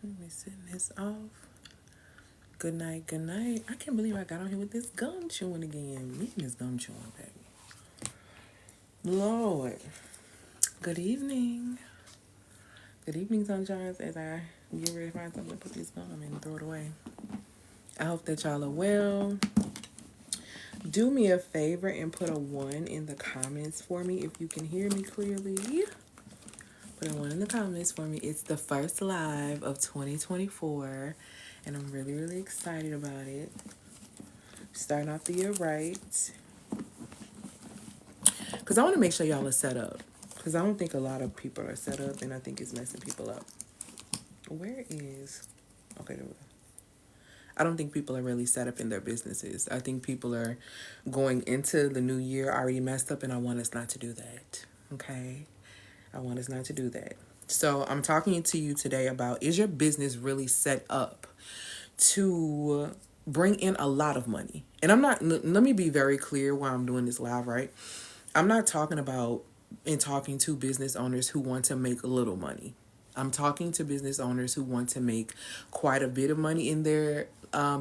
Let me send this off. Good night, good night. I can't believe I got on here with this gum chewing again. Me and this gum chewing, baby. Lord. Good evening. Good evening, sunshines, as I get ready to find something to put this gum and throw it away. I hope that y'all are well. Do me a favor and put a 1 in the comments for me if you can hear me clearly. Put a 1 in the comments for me. It's the first live of 2024, and I'm really, really excited about it. Starting off the year right. Because I want to make sure y'all are set up. Because I don't think a lot of people are set up, and I think it's messing people up. Where is... Okay, there we go. I don't think people are really set up in their businesses. I think people are going into the new year already messed up, and I want us not to do that. Okay? I want us not to do that. So I'm talking to you today about, is your business really set up to bring in a lot of money? And I'm not, let me be very clear while I'm doing this live, right? I'm not talking about in talking to business owners who want to make a little money. I'm talking to business owners who want to make quite a bit of money in their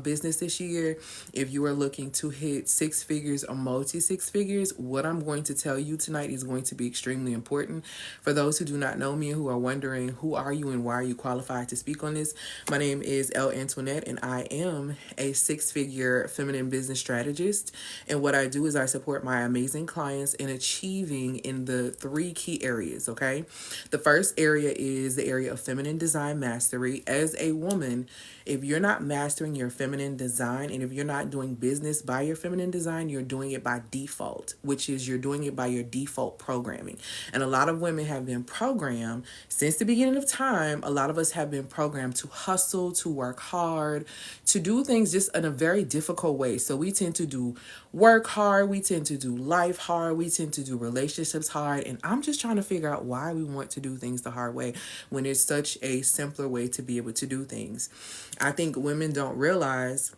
business this year. If you are looking to hit 6 figures or multi 6 figures, what I'm going to tell you tonight is going to be extremely important. For those who do not know me and who are wondering who are you and why are you qualified to speak on this, my name is Elle Antoinette, and I am a 6-figure feminine business strategist. And what I do is I support my amazing clients in achieving in the 3 key areas, okay? The first area is the area of feminine design mastery. As a woman, if you're not mastering your feminine design, and if you're not doing business by your feminine design, you're doing it by default, which is you're doing it by your default programming. And a lot of women have been programmed since the beginning of time. A lot of us have been programmed to hustle, to work hard, to do things just in a very difficult way. So we tend to do work hard, we tend to do life hard, we tend to do relationships hard. And I'm just trying to figure out why we want to do things the hard way when there's such a simpler way to be able to do things. I think women don't realize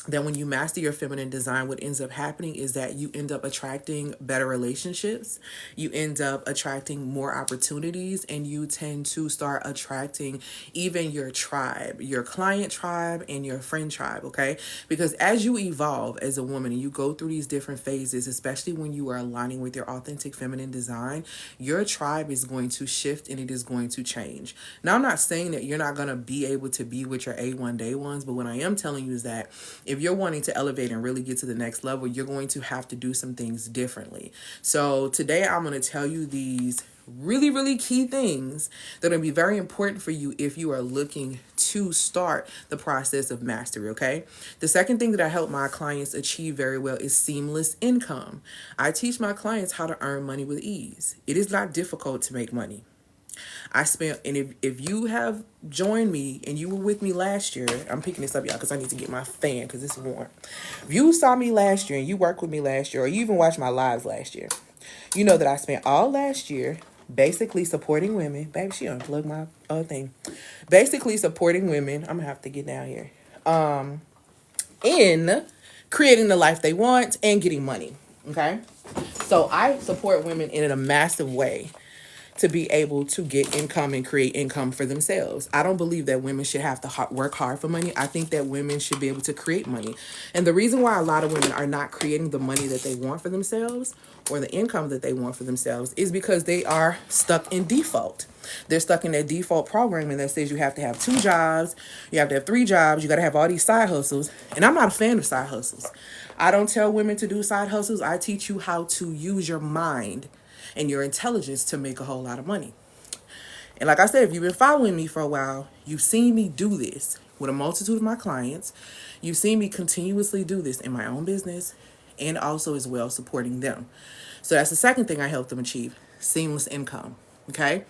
that when you master your feminine design, what ends up happening is that you end up attracting better relationships. You end up attracting more opportunities, and you tend to start attracting even your tribe, your client tribe and your friend tribe, okay? Because as you evolve as a woman and you go through these different phases, especially when you are aligning with your authentic feminine design, your tribe is going to shift and it is going to change. Now, I'm not saying that you're not going to be able to be with your A1 day ones, but what I am telling you is that if you're wanting to elevate and really get to the next level, you're going to have to do some things differently. So today I'm going to tell you these really, really key things that are going to be very important for you if you are looking to start the process of mastery, okay? The second thing that I help my clients achieve very well is seamless income. I teach my clients how to earn money with ease. It is not difficult to make money. And if you have joined me and you were with me last year, I'm picking this up, y'all, because I need to get my fan because it's warm. If you saw me last year and you worked with me last year, or you even watched my lives last year, you know that I spent all last year basically supporting women. Baby, she unplugged my other thing. Basically supporting women. I'm going to have to get down here. In creating the life they want and getting money. Okay? So I support women in a massive way to be able to get income and create income for themselves. I don't believe that women should have to work hard for money. I think that women should be able to create money. And the reason why a lot of women are not creating the money that they want for themselves or the income that they want for themselves is because they are stuck in default. They're stuck in that default programming that says you have to have 2 jobs, you have to have 3 jobs, you got to have all these side hustles. And I'm not a fan of side hustles. I don't tell women to do side hustles. I teach you how to use your mind and your intelligence to make a whole lot of money. And like I said, if you've been following me for a while, you've seen me do this with a multitude of my clients. You've seen me continuously do this in my own business and also as well supporting them. So that's the second thing I help them achieve, seamless income. Okay.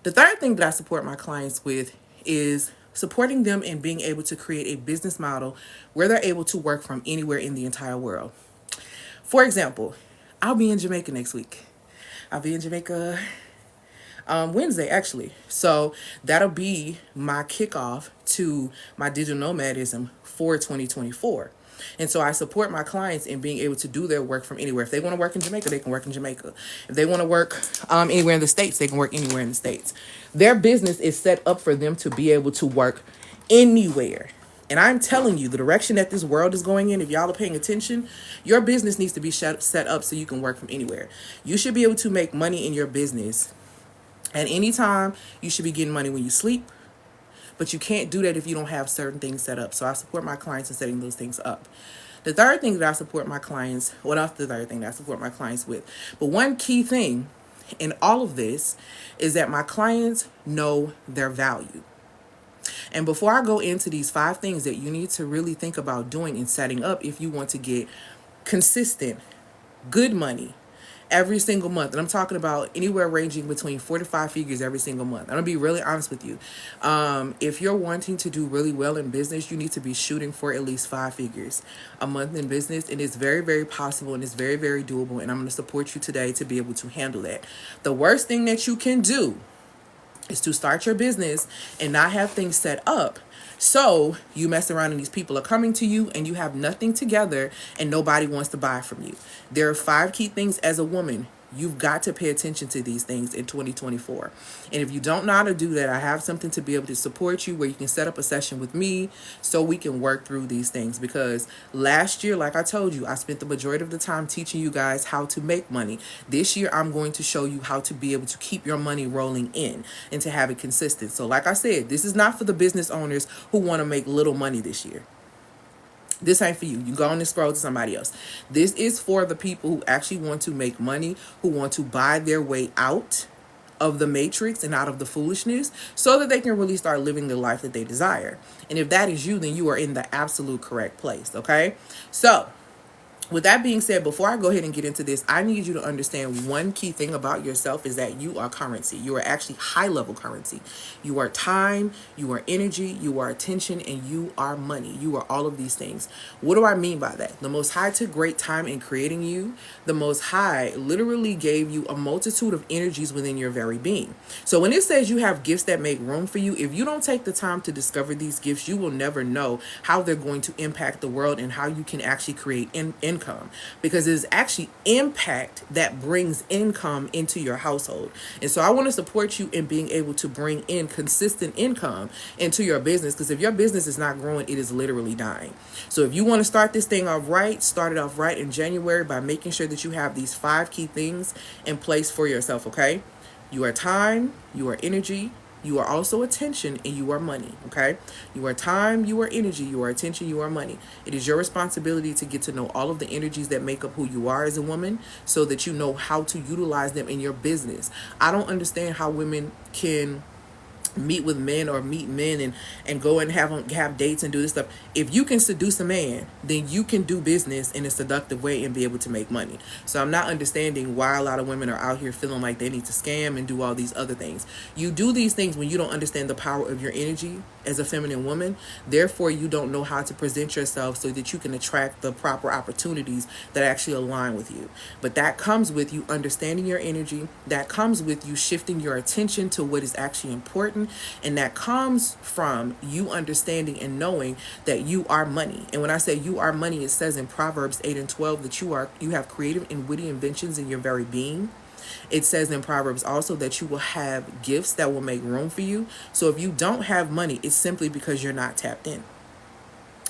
The third thing that I support my clients with is supporting them in being able to create a business model where they're able to work from anywhere in the entire world. For example, I'll be in Jamaica next week. I'll be in Jamaica Wednesday, actually. So that'll be my kickoff to my digital nomadism for 2024. And so I support my clients in being able to do their work from anywhere. If they want to work in Jamaica, they can work in Jamaica. If they want to work anywhere in the States, they can work anywhere in the States. Their business is set up for them to be able to work anywhere. And I'm telling you, the direction that this world is going in, if y'all are paying attention, your business needs to be set up so you can work from anywhere. You should be able to make money in your business at any time. You should be getting money when you sleep. But you can't do that if you don't have certain things set up. So I support my clients in setting those things up. The third thing that I support my clients, well, not the third thing that I support my clients with, but one key thing in all of this is that my clients know their value. And before I go into these 5 things that you need to really think about doing and setting up if you want to get consistent, good money every single month, and I'm talking about anywhere ranging between 4 to 5 figures every single month. I'm gonna be really honest with you. If you're wanting to do really well in business, you need to be shooting for at least 5 figures a month in business, and it's very, very possible, and it's very, very doable, and I'm going to support you today to be able to handle that. The worst thing that you can do is to start your business and not have things set up. So you mess around and these people are coming to you and you have nothing together and nobody wants to buy from you. There are 5 key things as a woman. You've got to pay attention to these things in 2024. And if you don't know how to do that, I have something to be able to support you where you can set up a session with me so we can work through these things. Because last year, like I told you, I spent the majority of the time teaching you guys how to make money. This year, I'm going to show you how to be able to keep your money rolling in and to have it consistent. So like I said, this is not for the business owners who want to make little money this year. This ain't for you. You go on and scroll to somebody else. This is for the people who actually want to make money, who want to buy their way out of the matrix and out of the foolishness so that they can really start living the life that they desire. And if that is you, then you are in the absolute correct place, okay? So with that being said, before I go ahead and get into this, I need you to understand one key thing about yourself is that you are currency. You are actually high level currency. You are time, you are energy, you are attention, and you are money. You are all of these things. What do I mean by that? The Most High took great time in creating you. The Most High literally gave you a multitude of energies within your very being. So when it says you have gifts that make room for you, if you don't take the time to discover these gifts, you will never know how they're going to impact the world and how you can actually create income, because it is actually impact that brings income into your household. And so I want to support you in being able to bring in consistent income into your business, because if your business is not growing, it is literally dying. So if you want to start this thing off right, start it off right in January by making sure that you have these 5 key things in place for yourself, okay? You are time, you are energy, you are also attention, and you are money, okay? You are time, you are energy, you are attention, you are money. It is your responsibility to get to know all of the energies that make up who you are as a woman so that you know how to utilize them in your business. I don't understand how women can meet with men or meet men and go and have dates and do this stuff. If you can seduce a man, then you can do business in a seductive way and be able to make money. So I'm not understanding why a lot of women are out here feeling like they need to scam and do all these other things. You do these things when you don't understand the power of your energy as a feminine woman. Therefore, you don't know how to present yourself so that you can attract the proper opportunities that actually align with you. But that comes with you understanding your energy. That comes with you shifting your attention to what is actually important. And that comes from you understanding and knowing that you are money. And when I say you are money, it says in Proverbs 8:12 that you have creative and witty inventions in your very being. It says in Proverbs also that you will have gifts that will make room for you. So if you don't have money, it's simply because you're not tapped in.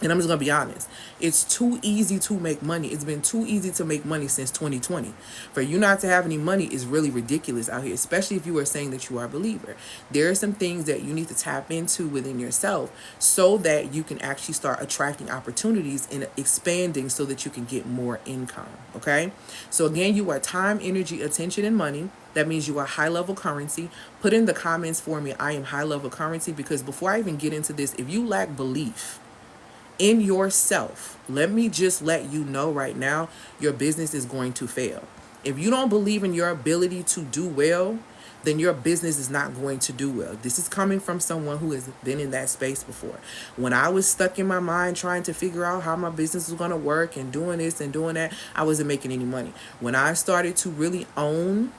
And I'm just going to be honest. It's too easy to make money. It's been too easy to make money since 2020. For you not to have any money is really ridiculous out here, especially if you are saying that you are a believer. There are some things that you need to tap into within yourself so that you can actually start attracting opportunities and expanding so that you can get more income. Okay? So again, you are time, energy, attention, and money. That means you are high level currency. Put in the comments for me, I am high level currency, because before I even get into this, if you lack belief in yourself, let me just let you know right now, your business is going to fail. If you don't believe in your ability to do well, then your business is not going to do well. This is coming from someone who has been in that space before. When I was stuck in my mind trying to figure out how my business was going to work and doing this and doing that, I wasn't making any money. When I started to really own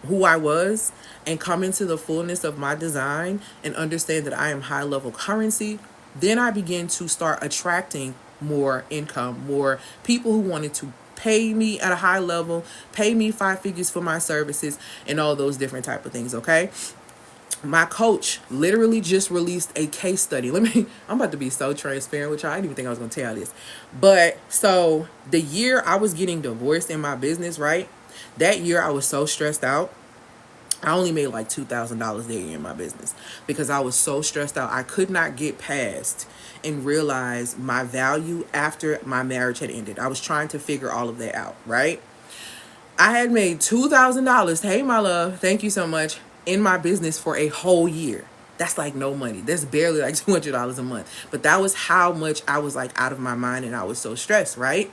who I was and come into the fullness of my design and understand that I am high level currency, then I began to start attracting more income, more people who wanted to pay me at a high level, pay me 5 figures for my services, and all those different type of things. Okay. My coach literally just released a case study. I'm about to be so transparent with y'all. I didn't even think I was going to tell this. But so the year I was getting divorced in my business, right? That year I was so stressed out. I only made like $2,000 that year in my business because I was so stressed out. I could not get past and realize my value after my marriage had ended. I was trying to figure all of that out, right? I had made $2,000. Hey, my love, thank you so much, in my business for a whole year. That's like no money. That's barely like $200 a month. But that was how much I was like out of my mind and I was so stressed, right?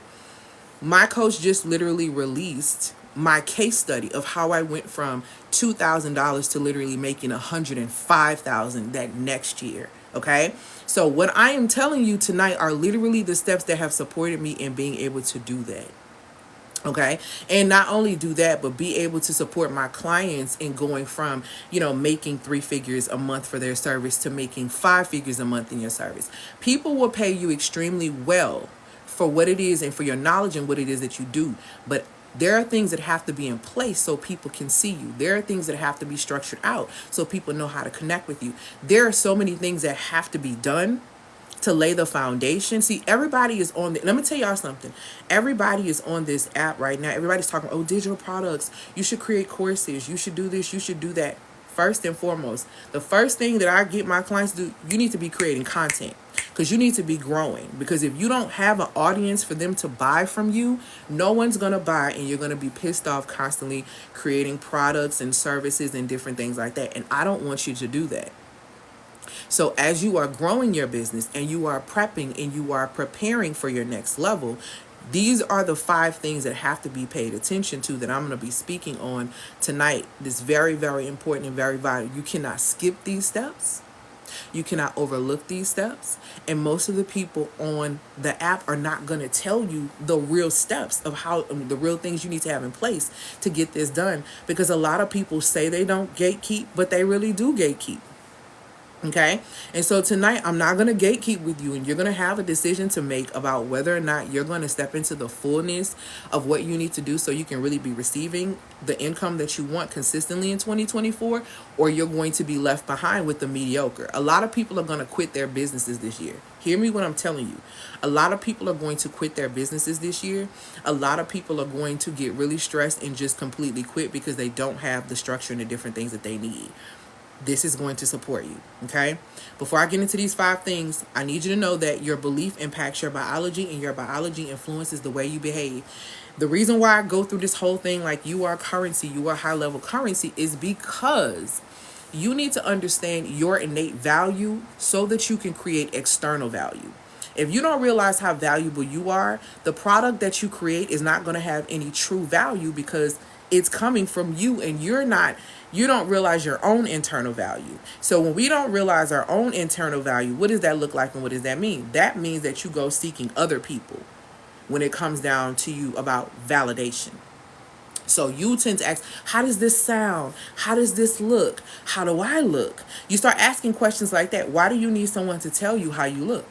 My coach just literally released my case study of how I went from $2,000 to literally making $105,000 that next year. Okay. So what I am telling you tonight are literally the steps that have supported me in being able to do that. Okay. And not only do that, but be able to support my clients in going from, making 3 figures a month for their service to making 5 figures a month in your service. People will pay you extremely well for what it is and for your knowledge and what it is that you do. But there are things that have to be in place so people can see you. There are things that have to be structured out so people know how to connect with you. There are so many things that have to be done to lay the foundation. See, everybody is on let me tell y'all something. Everybody is on this app right now. Everybody's talking, oh, digital products. You should create courses. You should do this. You should do that. First and foremost, the first thing that I get my clients to do, you need to be creating content because you need to be growing. Because if you don't have an audience for them to buy from you, no one's going to buy and you're going to be pissed off constantly creating products and services and different things like that. And I don't want you to do that. So as you are growing your business and you are prepping and you are preparing for your next level, these are the 5 things that have to be paid attention to that I'm going to be speaking on tonight. This very, very important and very vital. You cannot skip these steps. You cannot overlook these steps. And most of the people on the app are not going to tell you the real steps of how, the real things you need to have in place to get this done. Because a lot of people say they don't gatekeep, but they really do gatekeep. Okay. And so tonight I'm not going to gatekeep with you, and you're going to have a decision to make about whether or not you're going to step into the fullness of what you need to do so you can really be receiving the income that you want consistently in 2024, or you're going to be left behind with the mediocre. A lot of people are going to quit their businesses this year. Hear me what I'm telling you. A lot of people are going to quit their businesses this year. A lot of people are going to get really stressed and just completely quit because they don't have the structure and the different things that they need. This is going to support you, okay? Before I get into these 5 things, I need you to know that your belief impacts your biology, and your biology influences the way you behave. The reason why I go through this whole thing like you are currency, you are high-level currency, is because you need to understand your innate value so that you can create external value. If you don't realize how valuable you are, the product that you create is not going to have any true value because it's coming from you, and you don't realize your own internal value. So when we don't realize our own internal value, what does that look like and what does that mean? That means that you go seeking other people when it comes down to you about validation. So you tend to ask, how does this sound? How does this look? How do I look? You start asking questions like that. Why do you need someone to tell you how you look?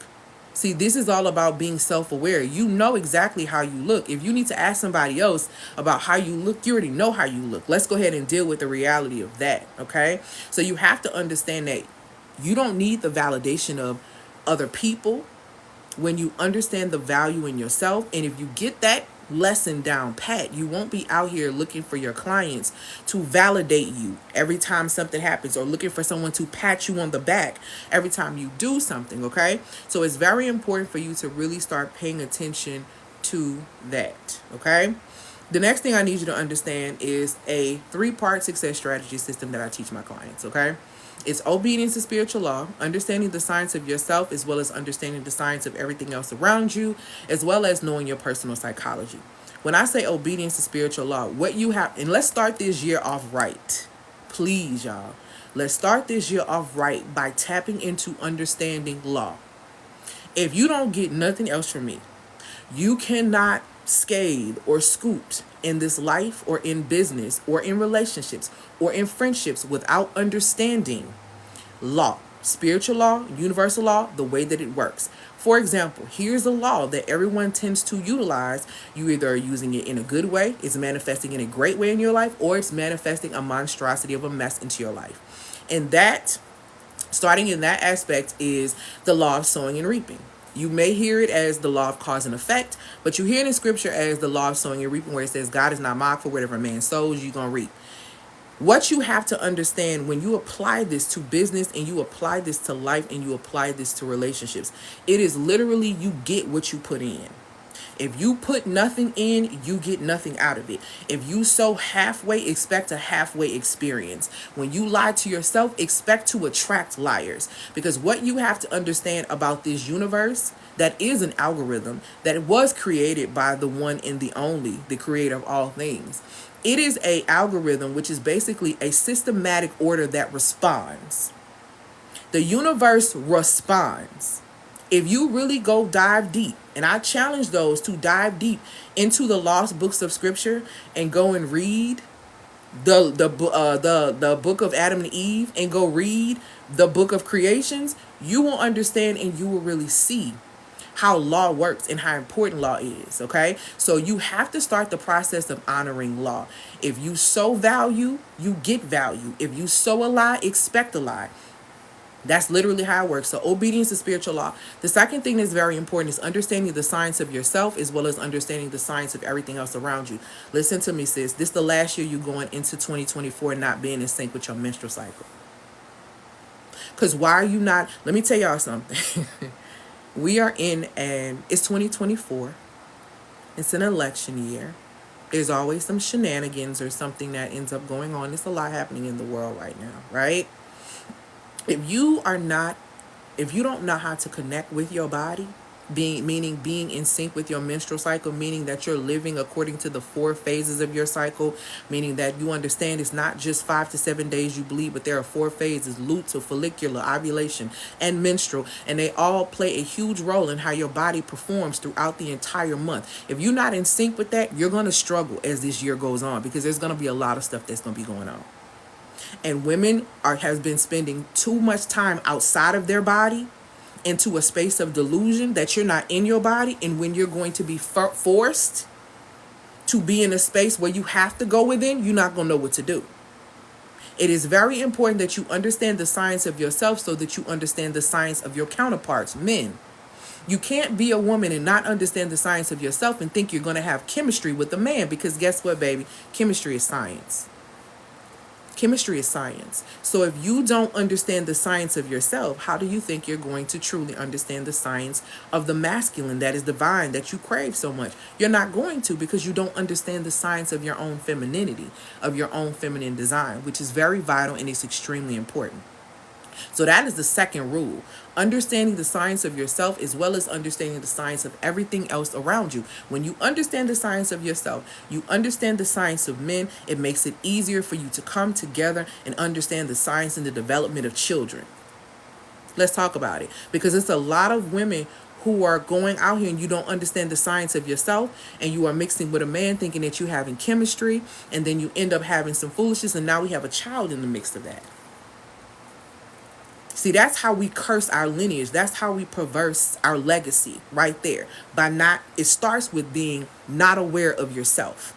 See, this is all about being self-aware. You know exactly how you look. If you need to ask somebody else about how you look, you already know how you look. Let's go ahead and deal with the reality of that, okay? So you have to understand that you don't need the validation of other people when you understand the value in yourself. And if you get that lesson down pat, you won't be out here looking for your clients to validate you every time something happens, or looking for someone to pat you on the back every time you do something. Okay, so it's very important for you to really start paying attention to that. Okay, the next thing I need you to understand is a 3-part success strategy system that I teach my clients. Okay, it's obedience to spiritual law, understanding the science of yourself, as well as understanding the science of everything else around you, as well as knowing your personal psychology. When I say obedience to spiritual law, what you have, and let's start this year off right. Please, y'all. Let's start this year off right by tapping into understanding law. If you don't get nothing else from me, you cannot scathe or scoot in this life or in business or in relationships or in friendships without understanding law. spiritual law, universal law, the way that it works. For example, here's a law that everyone tends to utilize. You either are using it in a good way, it's manifesting in a great way in your life, or it's manifesting a monstrosity of a mess into your life. And that, starting in that aspect, is the law of sowing and reaping. You may hear it as the law of cause and effect, but you hear it in scripture as the law of sowing and reaping, where it says, God is not mocked, for whatever man sows, you're going to reap. What you have to understand when you apply this to business and you apply this to life and you apply this to relationships, it is literally you get what you put in. If you put nothing in, you get nothing out of it. If you sow halfway, expect a halfway experience. When you lie to yourself, expect to attract liars. Because what you have to understand about this universe, that is an algorithm that was created by the one and the only, the creator of all things. It is a algorithm, which is basically a systematic order that responds. The universe responds. If you really go dive deep, and I challenge those to dive deep into the lost books of scripture and go and read the book of Adam and Eve and go read the book of creations, you will understand and you will really see how law works and how important law is, okay? So you have to start the process of honoring law. If you sow value, you get value. If you sow a lie, expect a lie. That's literally how it works. So obedience to spiritual law. The second thing that's very important is understanding the science of yourself as well as understanding the science of everything else around you. Listen to me, sis. This is the last year you're going into 2024 not being in sync with your menstrual cycle. Because why are you not? Let me tell y'all something. We are it's 2024. It's an election year. There's always some shenanigans or something that ends up going on. There's a lot happening in the world right now, right? If you don't know how to connect with your body, meaning being in sync with your menstrual cycle, meaning that you're living according to the 4 phases of your cycle, meaning that you understand it's not just 5 to 7 days you bleed, but there are 4 phases: luteal, follicular, ovulation, and menstrual, and they all play a huge role in how your body performs throughout the entire month. If you're not in sync with that, you're going to struggle as this year goes on, because there's going to be a lot of stuff that's going to be going on. And women has been spending too much time outside of their body into a space of delusion that you're not in your body. And when you're going to be forced to be in a space where you have to go within, you're not going to know what to do. It is very important that you understand the science of yourself so that you understand the science of your counterparts, men. You can't be a woman and not understand the science of yourself and think you're going to have chemistry with a man, because guess what, baby? Chemistry is science. Chemistry is science. So if you don't understand the science of yourself, how do you think you're going to truly understand the science of the masculine that is divine that you crave so much? You're not going to, because you don't understand the science of your own femininity, of your own feminine design, which is very vital and is extremely important. So that is the second rule. Understanding the science of yourself as well as understanding the science of everything else around you. When you understand the science of yourself, you understand the science of men. It makes it easier for you to come together and understand the science and the development of children. Let's talk about it, because it's a lot of women who are going out here and you don't understand the science of yourself, and you are mixing with a man thinking that you're having chemistry, and then you end up having some foolishness, and now we have a child in the mix of that. See, that's how we curse our lineage. That's how we perverse our legacy right there. It starts with being not aware of yourself.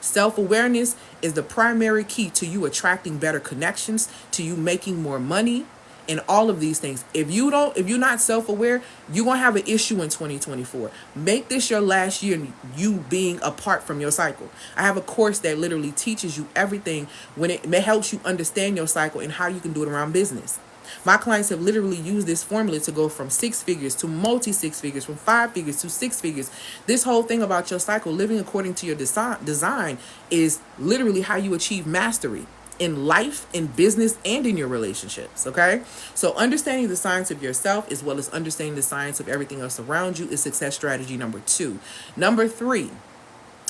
Self-awareness is the primary key to you attracting better connections, to you making more money, and all of these things. If you're not self-aware, you're going to have an issue in 2024. Make this your last year, you being apart from your cycle. I have a course that literally teaches you everything when it helps you understand your cycle and how you can do it around business. My clients have literally used this formula to go from 6 figures to multi-6 figures, from 5 figures to 6 figures. This whole thing about your cycle, living according to your design, is literally how you achieve mastery in life, in business, and in your relationships, okay? So understanding the science of yourself as well as understanding the science of everything else around you is success strategy number 2. Number 3,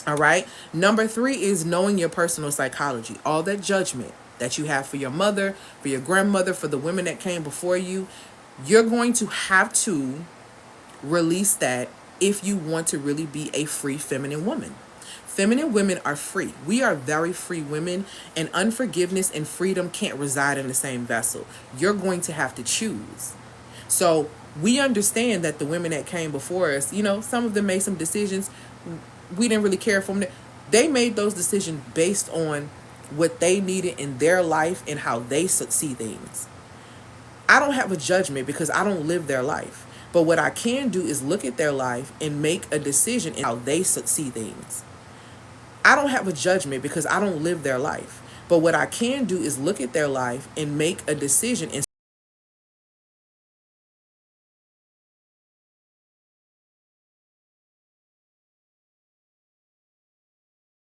all right? Number 3 is knowing your personal psychology. All that judgment that you have for your mother, for your grandmother, for the women that came before you, you're going to have to release that if you want to really be a free feminine woman. Feminine women are free. We are very free women, and unforgiveness and freedom can't reside in the same vessel. You're going to have to choose. So we understand that the women that came before us, some of them made some decisions we didn't really care for them. They made those decisions based on what they needed in their life and how they see things. I don't have a judgment because I don't live their life. But what I can do is look at their life and make a decision in how they see things. I don't have a judgment because I don't live their life. But what I can do is look at their life and make a decision and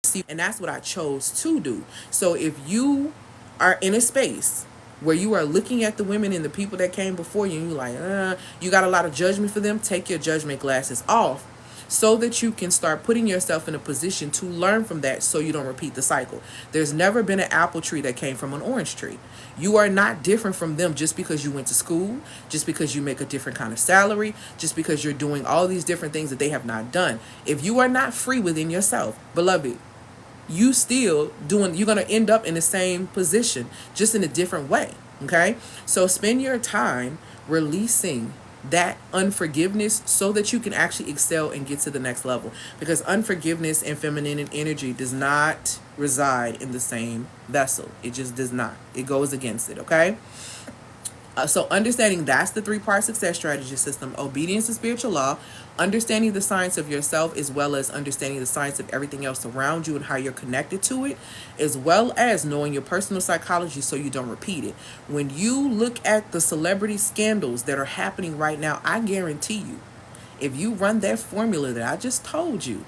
see. And that's what I chose to do. So if you are in a space where you are looking at the women and the people that came before you and you're like, you got a lot of judgment for them, take your judgment glasses off so that you can start putting yourself in a position to learn from that so you don't repeat the cycle. There's never been an apple tree that came from an orange tree. You are not different from them just because you went to school, just because you make a different kind of salary, just because you're doing all these different things that they have not done. If you are not free within yourself, beloved, you're going to end up in the same position, just in a different way. Okay. So spend your time releasing that unforgiveness so that you can actually excel and get to the next level, because unforgiveness and feminine energy does not reside in the same vessel. It just does not. It goes against it. Okay. So understanding that's the 3-part success strategy system: obedience to spiritual law, understanding the science of yourself, as well as understanding the science of everything else around you and how you're connected to it, as well as knowing your personal psychology so you don't repeat it. When you look at the celebrity scandals that are happening right now, I guarantee you, if you run that formula that I just told you,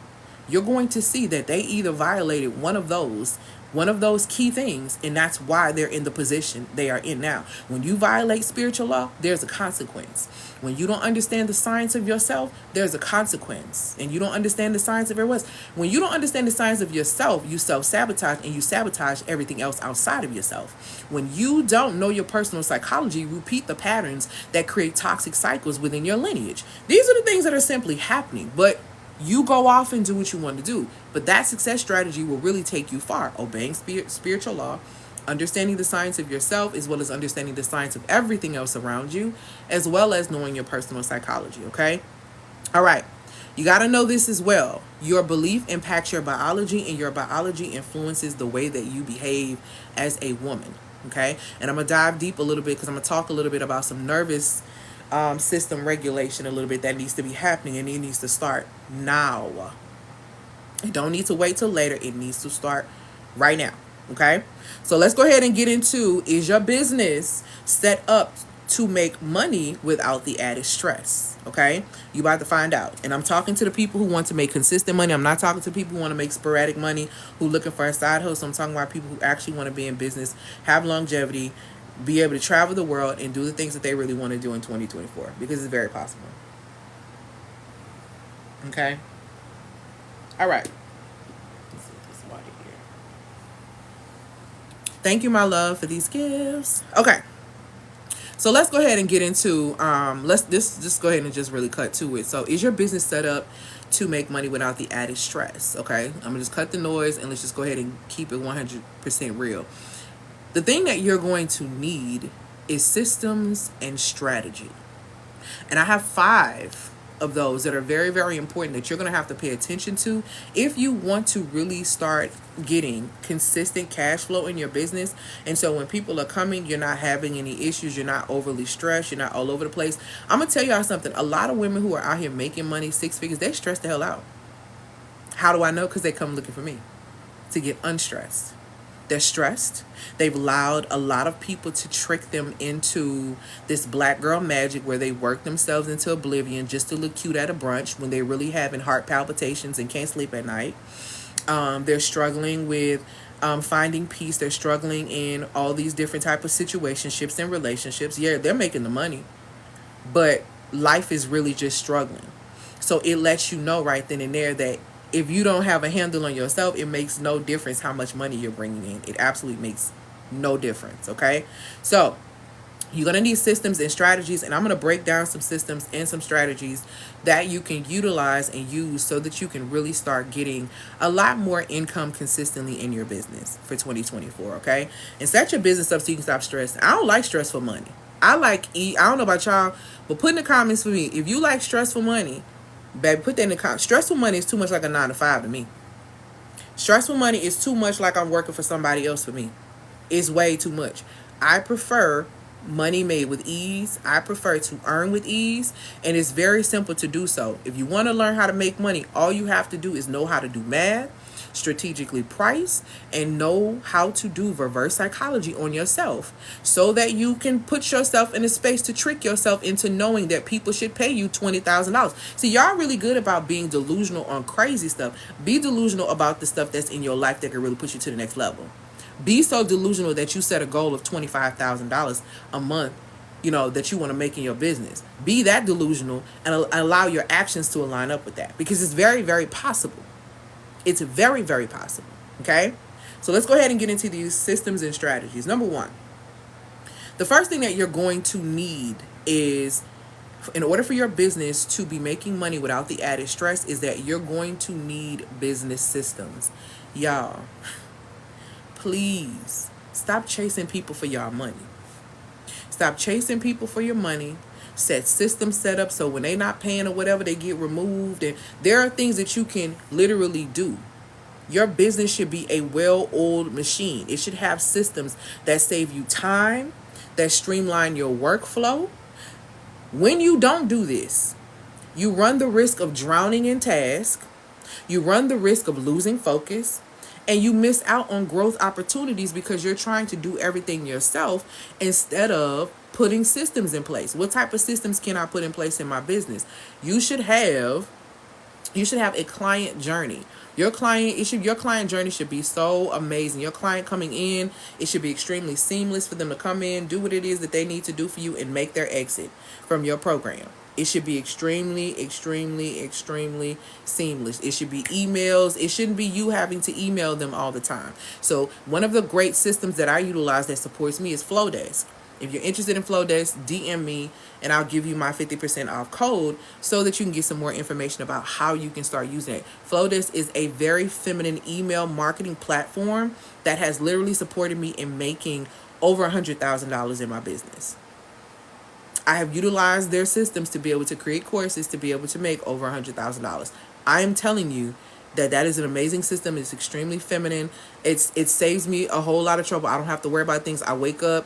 you're going to see that they either violated one of those key things, and that's why they're in the position they are in now. When you violate spiritual law, there's a consequence. When you don't understand the science of yourself, there's a consequence. And you don't understand the science of everyone else. When you don't understand the science of yourself, you self-sabotage, and you sabotage everything else outside of yourself. When you don't know your personal psychology, repeat the patterns that create toxic cycles within your lineage. These are the things that are simply happening, but you go off and do what you want to do. But that success strategy will really take you far. Obeying spiritual law, understanding the science of yourself, as well as understanding the science of everything else around you, as well as knowing your personal psychology. Okay? All right. You got to know this as well. Your belief impacts your biology, and your biology influences the way that you behave as a woman. Okay? And I'm going to dive deep a little bit because I'm going to talk a little bit about some nervous system regulation a little bit that needs to be happening, and it needs to start now. It don't need to wait till later. It needs to start right now. Okay, so let's go ahead and get into, is your business set up to make money without the added stress? Okay, you about to find out. And I'm talking to the people who want to make consistent money. I'm not talking to people who want to make sporadic money, who looking for a side hustle. I'm talking about people who actually want to be in business, have longevity, be able to travel the world, and do the things that they really want to do in 2024, because it's very possible. Okay. All right. Let's see this water here. Thank you, my love, for these gifts. Okay. So let's go ahead and get into let's just go ahead and just really cut to it. So is your business set up to make money without the added stress? Okay. I'm gonna just cut the noise and let's just go ahead and keep it 100% real. The thing that you're going to need is systems and strategy. And I have 5 of those that are very, very important that you're going to have to pay attention to if you want to really start getting consistent cash flow in your business. And so when people are coming, you're not having any issues. You're not overly stressed. You're not all over the place. I'm going to tell y'all something. A lot of women who are out here making money, 6 figures, they stress the hell out. How do I know? Because they come looking for me to get unstressed. They're stressed. They've allowed a lot of people to trick them into this black girl magic where they work themselves into oblivion just to look cute at a brunch when they're really having heart palpitations and can't sleep at night. They're struggling with finding peace. They're struggling in all these different type of situationships and relationships. Yeah, they're making the money, but life is really just struggling. So it lets you know right then and there that if you don't have a handle on yourself, it makes no difference how much money you're bringing in. It absolutely makes no difference, okay? So You're going to need systems and strategies, and I'm going to break down some systems and some strategies that you can utilize and use so that you can really start getting a lot more income consistently in your business for 2024, okay? And set your business up so you can stop stress. I don't like stressful money. I don't know about y'all, but put in the comments for me, if you like stressful money, baby, put that in the comments. Stressful money is too much like a 9 to 5 to me. Stressful money is too much like I'm working for somebody else for me. It's way too much. I prefer money made with ease. I prefer to earn with ease, and it's very simple to do so. If you want to learn how to make money, all you have to do is know how to do math, strategically price, and know how to do reverse psychology on yourself so that you can put yourself in a space to trick yourself into knowing that people should pay you $20,000. See, y'all really good about being delusional on crazy stuff. Be delusional about the stuff that's in your life that can really push you to the next level. Be so delusional that you set a goal of $25,000 a month, that you want to make in your business. Be that delusional and allow your actions to align up with that, because it's very, very possible. It's very, very possible. Okay? So let's go ahead and get into these systems and strategies. Number one, the first thing that you're going to need is, in order for your business to be making money without the added stress, is that you're going to need business systems. Y'all, please stop chasing people for y'all money. Stop chasing people for your money. Set systems set up so when they not paying or whatever, they get removed. And there are things that you can literally do. Your business should be a well-oiled machine. It should have systems that save you time, that streamline your workflow. When you don't do this, you run the risk of drowning in tasks. You run the risk of losing focus. And you miss out on growth opportunities because you're trying to do everything yourself instead of putting systems in place. What type of systems can I put in place in my business? You should have a client journey. Your client journey should be so amazing. Your client coming in, it should be extremely seamless for them to come in, do what it is that they need to do for you, and make their exit from your program. It should be extremely, extremely, extremely seamless. It should be emails. It shouldn't be you having to email them all the time. So one of the great systems that I utilize that supports me is Flowdesk. If you're interested in Flowdesk, DM me and I'll give you my 50% off code so that you can get some more information about how you can start using it. Flowdesk is a very feminine email marketing platform that has literally supported me in making over $100,000 in my business. I have utilized their systems to be able to create courses to be able to make over $100,000. I am telling you that is an amazing system. It's extremely feminine. It saves me a whole lot of trouble. I don't have to worry about things. I wake up,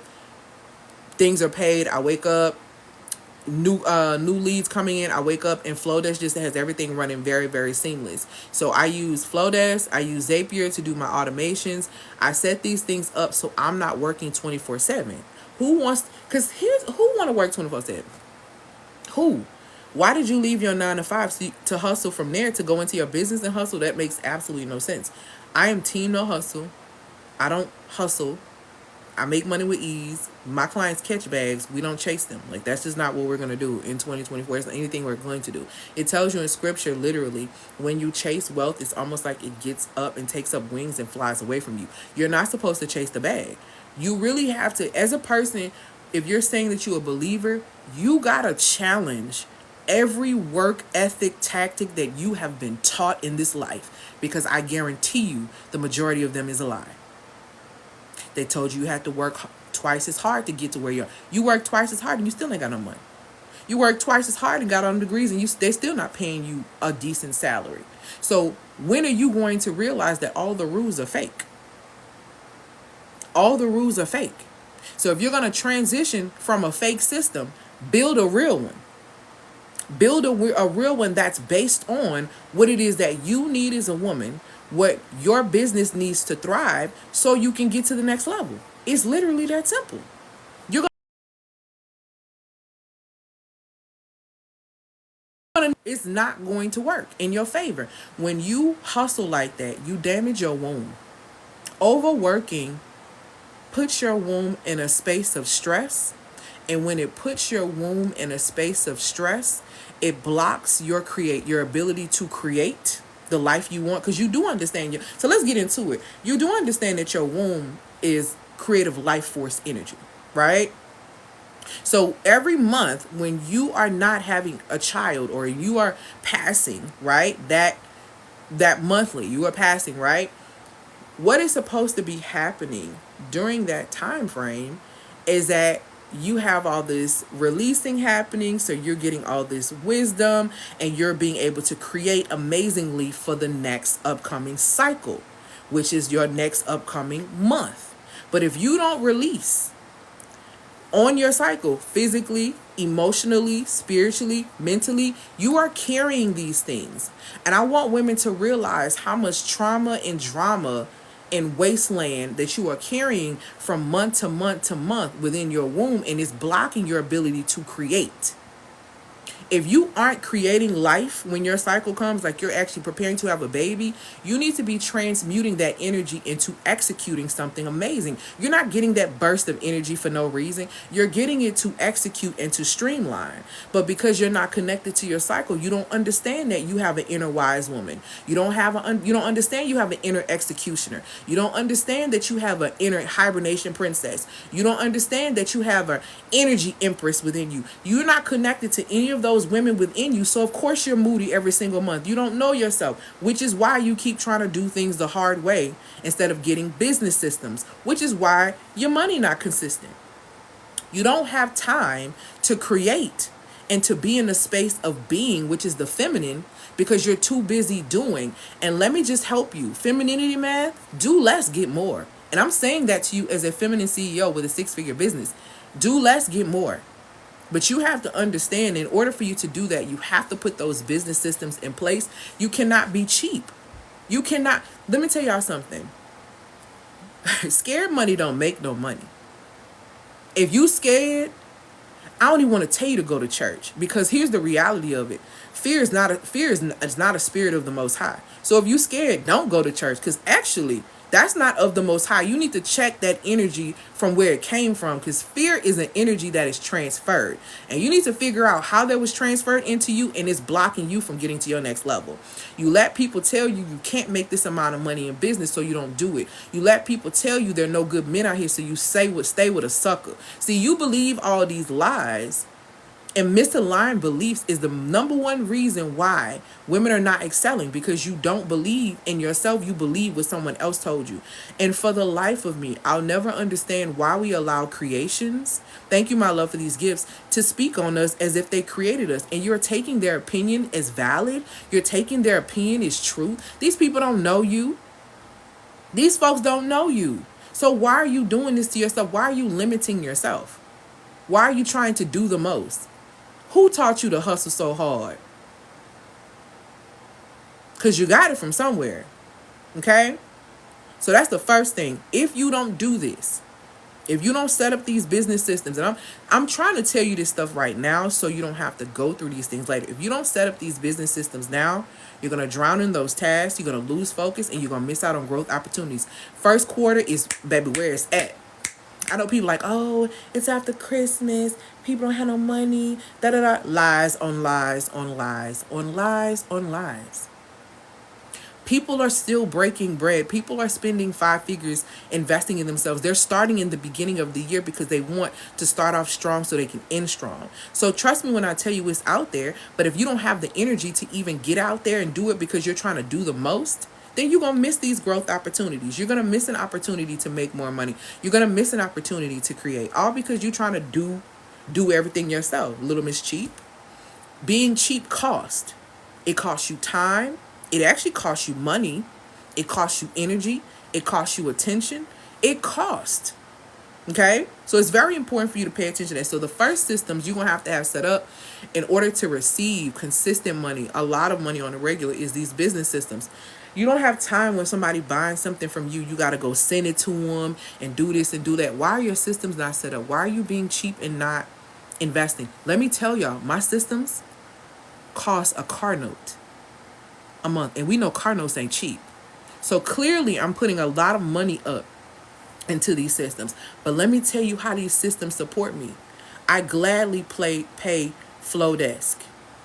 things are paid. I wake up, new leads coming in. I wake up and Flowdesk just has everything running very, very seamless. So I use Flowdesk. I use Zapier to do my automations. I set these things up so I'm not working 24/7. Who want to work 24/7? Who? Why did you leave your 9 to 5 to hustle from there to go into your business and hustle? That makes absolutely no sense. I am team no hustle. I don't hustle. I make money with ease. My clients catch bags. We don't chase them. Like, that's just not what we're going to do in 2024. It's not anything we're going to do. It tells you in scripture, literally, when you chase wealth, it's almost like it gets up and takes up wings and flies away from you. You're not supposed to chase the bag. You really have to, as a person, if you're saying that you're a believer, you got to challenge every work ethic tactic that you have been taught in this life, because I guarantee you the majority of them is a lie. They told you had to work twice as hard to get to where you are. You work twice as hard and you still ain't got no money. You work twice as hard and got on degrees and they're still not paying you a decent salary. So when are you going to realize that all the rules are fake? All the rules are fake. So if you're going to transition from a fake system, build a real one. Build a real one that's based on what it is that you need as a woman, what your business needs to thrive so you can get to the next level. It's literally that simple. It's not going to work in your favor. When you hustle like that, you damage your womb. Overworking puts your womb in a space of stress. And when it puts your womb in a space of stress, it blocks your ability to create the life you want, because you do understand so let's get into it. You do understand that your womb is creative life force energy, right? So every month when you are not having a child, or you are passing, right? That monthly you are passing, right? What is supposed to be happening during that time frame is that you have all this releasing happening, so you're getting all this wisdom, and you're being able to create amazingly for the next upcoming cycle, which is your next upcoming month. But if you don't release on your cycle, physically, emotionally, spiritually, mentally, you are carrying these things. And I want women to realize how much trauma and drama and wasteland that you are carrying from month to month to month within your womb, and it's blocking your ability to create. If you aren't creating life when your cycle comes, like you're actually preparing to have a baby, you need to be transmuting that energy into executing something amazing. You're not getting that burst of energy for no reason. You're getting it to execute and to streamline. But because you're not connected to your cycle, you don't understand that you have an inner wise woman. You don't understand you have an inner executioner. You don't understand that you have an inner hibernation princess. You don't understand that you have an energy empress within you. You're not connected to any of those women within you, so of course you're moody every single month. You don't know yourself, which is why you keep trying to do things the hard way instead of getting business systems, which is why your money not consistent. You don't have time to create and to be in the space of being, which is the feminine, because you're too busy doing. And let me just help you. Femininity, man, do less, get more. And I'm saying that to you as a feminine CEO with a 6-figure business. Do less, get more. But you have to understand, in order for you to do that, you have to put those business systems in place. You cannot be cheap. You cannot. Let me tell y'all something. Scared money don't make no money. If you scared, I don't even want to tell you to go to church, because here's the reality of it. Fear is not a spirit of the Most High. So if you scared, don't go to church, because actually that's not of the Most High. You need to check that energy from where it came from, because fear is an energy that is transferred, and you need to figure out how that was transferred into you, and it's blocking you from getting to your next level. You let people tell you you can't make this amount of money in business, so you don't do it. You let people tell you there are no good men out here, so you stay with a sucker. See, you believe all these lies. And misaligned beliefs is the number one reason why women are not excelling, because you don't believe in yourself. You believe what someone else told you. And for the life of me, I'll never understand why we allow creations, thank you, my love, for these gifts, to speak on us as if they created us. And you're taking their opinion as valid. You're taking their opinion as true. These people don't know you. These folks don't know you. So why are you doing this to yourself? Why are you limiting yourself? Why are you trying to do the most? Who taught you to hustle so hard? Because you got it from somewhere. Okay? So that's the first thing. If you don't do this, if you don't set up these business systems, and I'm trying to tell you this stuff right now so you don't have to go through these things later. If you don't set up these business systems now, you're going to drown in those tasks, you're going to lose focus, and you're going to miss out on growth opportunities. First quarter is, baby, where it's at. I know people like, oh, it's after Christmas. People don't have no money. Da-da-da. Lies on lies on lies on lies on lies. People are still breaking bread. People are spending 5 figures investing in themselves. They're starting in the beginning of the year because they want to start off strong so they can end strong. So trust me when I tell you it's out there. But if you don't have the energy to even get out there and do it because you're trying to do the most, then you're going to miss these growth opportunities. You're going to miss an opportunity to make more money. You're going to miss an opportunity to create, all because you're trying to do everything yourself. Little Miss Cheap. Being cheap cost. It costs you time. It actually costs you money. It costs you energy. It costs you attention. It costs. Okay? So it's very important for you to pay attention to that. So the first systems you're going to have set up in order to receive consistent money, a lot of money on the regular, is these business systems. You don't have time when somebody buying something from you. You got to go send it to them and do this and do that. Why are your systems not set up? Why are you being cheap and not investing? Let me tell y'all, my systems cost a car note a month. And we know car notes ain't cheap. So clearly I'm putting a lot of money up into these systems. But let me tell you how these systems support me. I gladly pay Flowdesk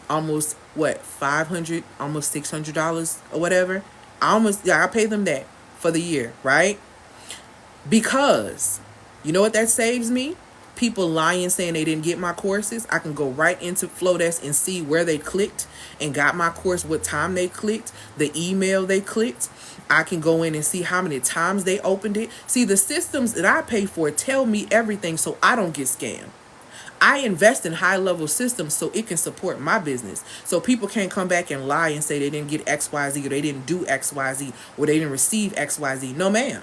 almost $500, almost $600 or whatever. I pay them that for the year, right? Because you know what that saves me? people lying saying they didn't get my courses, I can go right into Flowdesk and see where they clicked and got my course, what time they clicked, the email they clicked. I can go in and see how many times they opened it. See, the systems that I pay for tell me everything so I don't get scammed. I invest in high level systems so it can support my business. So people can't come back and lie and say they didn't get XYZ, or they didn't do XYZ, or they didn't receive XYZ. No, ma'am.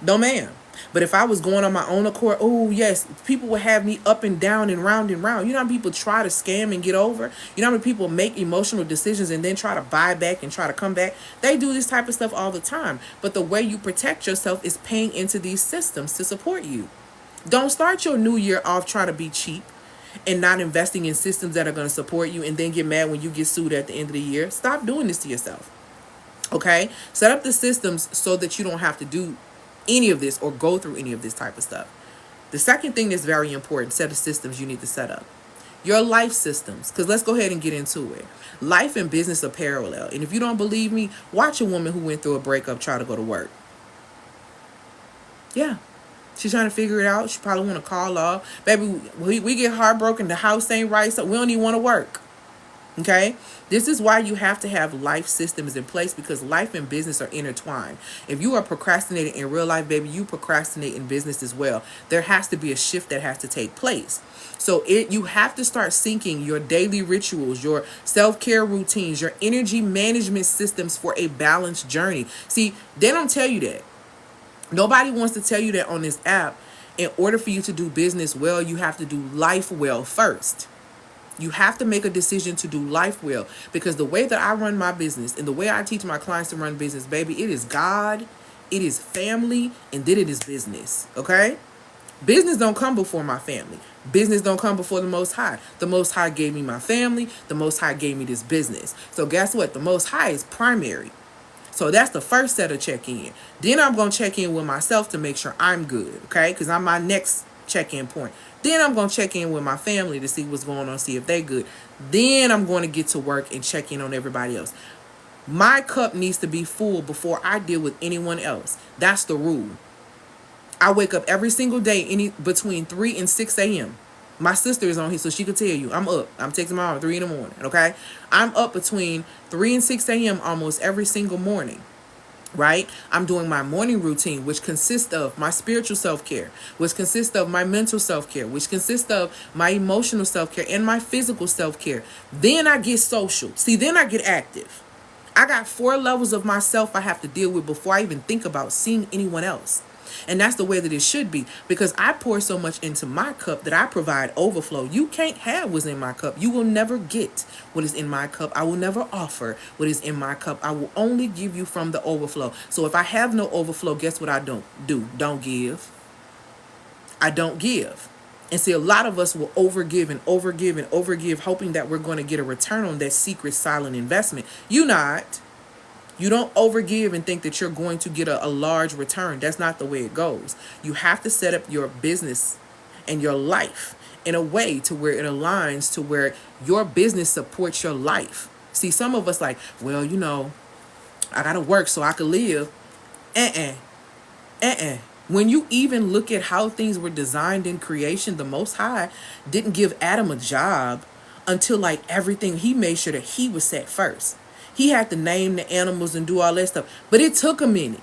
No, ma'am. But if I was going on my own accord, oh yes, people would have me up and down and round and round. You know how people try to scam and get over? You know how many people make emotional decisions and then try to buy back and try to come back? They do this type of stuff all the time. But the way you protect yourself is paying into these systems to support you. Don't start your new year off trying to be cheap and not investing in systems that are going to support you and then get mad when you get sued at the end of the year. Stop doing this to yourself. Okay? Set up the systems so that you don't have to do any of this or go through any of this type of stuff. The second thing that's very important, set of systems you need to set up. Your life systems, because let's go ahead and get into it. Life and business are parallel. And if you don't believe me, watch a woman who went through a breakup try to go to work. Yeah. She's trying to figure it out. She probably want to call off. Baby, we get heartbroken. The house ain't right, so we don't even want to work. Okay? This is why you have to have life systems in place, because life and business are intertwined. If you are procrastinating in real life, baby, you procrastinate in business as well. There has to be a shift that has to take place. So you have to start syncing your daily rituals, your self-care routines, your energy management systems for a balanced journey. See, they don't tell you that. Nobody wants to tell you that on this app. In order for you to do business well, you have to do life well first. You have to make a decision to do life well, because the way that I run my business and the way I teach my clients to run business, baby, it is God, it is family, and then it is business. Okay? Business don't come before my family. Business don't come before the Most High. The Most High gave me my family. The Most High gave me this business. So guess what? The Most High is primary. So that's the first set of check-in. Then I'm going to check in with myself to make sure I'm good, okay? Because I'm my next check-in point. Then I'm going to check in with my family to see what's going on, see if they're good. Then I'm going to get to work and check in on everybody else. My cup needs to be full before I deal with anyone else. That's the rule. I wake up every single day between 3 and 6 a.m. My sister is on here, so she can tell you I'm up. I'm texting my mom at 3 in the morning, okay? I'm up between 3 and 6 a.m. almost every single morning, right? I'm doing my morning routine, which consists of my spiritual self-care, which consists of my mental self-care, which consists of my emotional self-care and my physical self-care. Then I get social. See, then I get active. I got 4 levels of myself I have to deal with before I even think about seeing anyone else. And that's the way that it should be, because I pour so much into my cup that I provide overflow. You can't have what's in my cup. You will never get what is in my cup. I will never offer what is in my cup. I will only give you from the overflow. So if I have no overflow, guess what I don't do? Don't give. I don't give. And see, a lot of us will overgive and overgive and overgive, hoping that we're going to get a return on that secret silent investment. You not. You don't overgive and think that you're going to get a large return. That's not the way it goes. You have to set up your business and your life in a way to where it aligns to where your business supports your life. See, some of us like, well, you know, I got to work so I can live. When you even look at how things were designed in creation, the Most High didn't give Adam a job until like everything. He made sure that he was set first. He had to name the animals and do all that stuff. But it took a minute.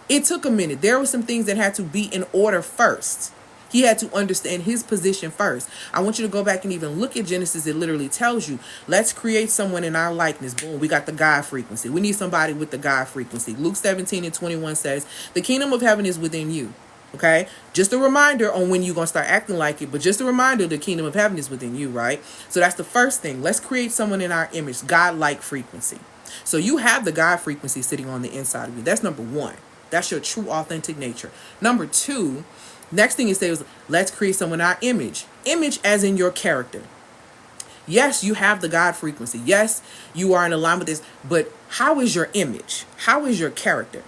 It took a minute. There were some things that had to be in order first. He had to understand his position first. I want you to go back and even look at Genesis. It literally tells you, let's create someone in our likeness. Boom, we got the God frequency. We need somebody with the God frequency. Luke 17:21 says, the kingdom of heaven is within you. Okay, just a reminder on when you're going to start acting like it, but just a reminder, the kingdom of heaven is within you, right? So that's the first thing. Let's create someone in our image, God-like frequency. So you have the God frequency sitting on the inside of you. That's number 1. That's your true, authentic nature. Number 2, next thing it says, let's create someone in our image. Image as in your character. Yes, you have the God frequency. Yes, you are in alignment with this, but how is your image? How is your character?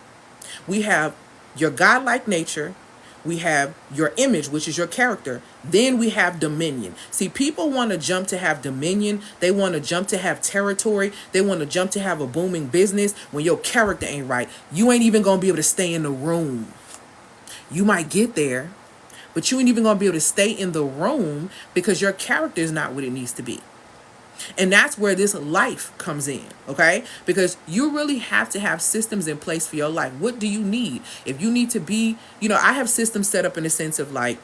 We have your God-like nature. We have your image, which is your character. Then we have dominion. See, people want to jump to have dominion. They want to jump to have territory. They want to jump to have a booming business. When your character ain't right, you ain't even going to be able to stay in the room. You might get there, but you ain't even gonna be able to stay in the room because your character is not what it needs to be. And that's where this life comes in, okay? Because you really have to have systems in place for your life. What do you need? If you need to be, I have systems set up in the sense of like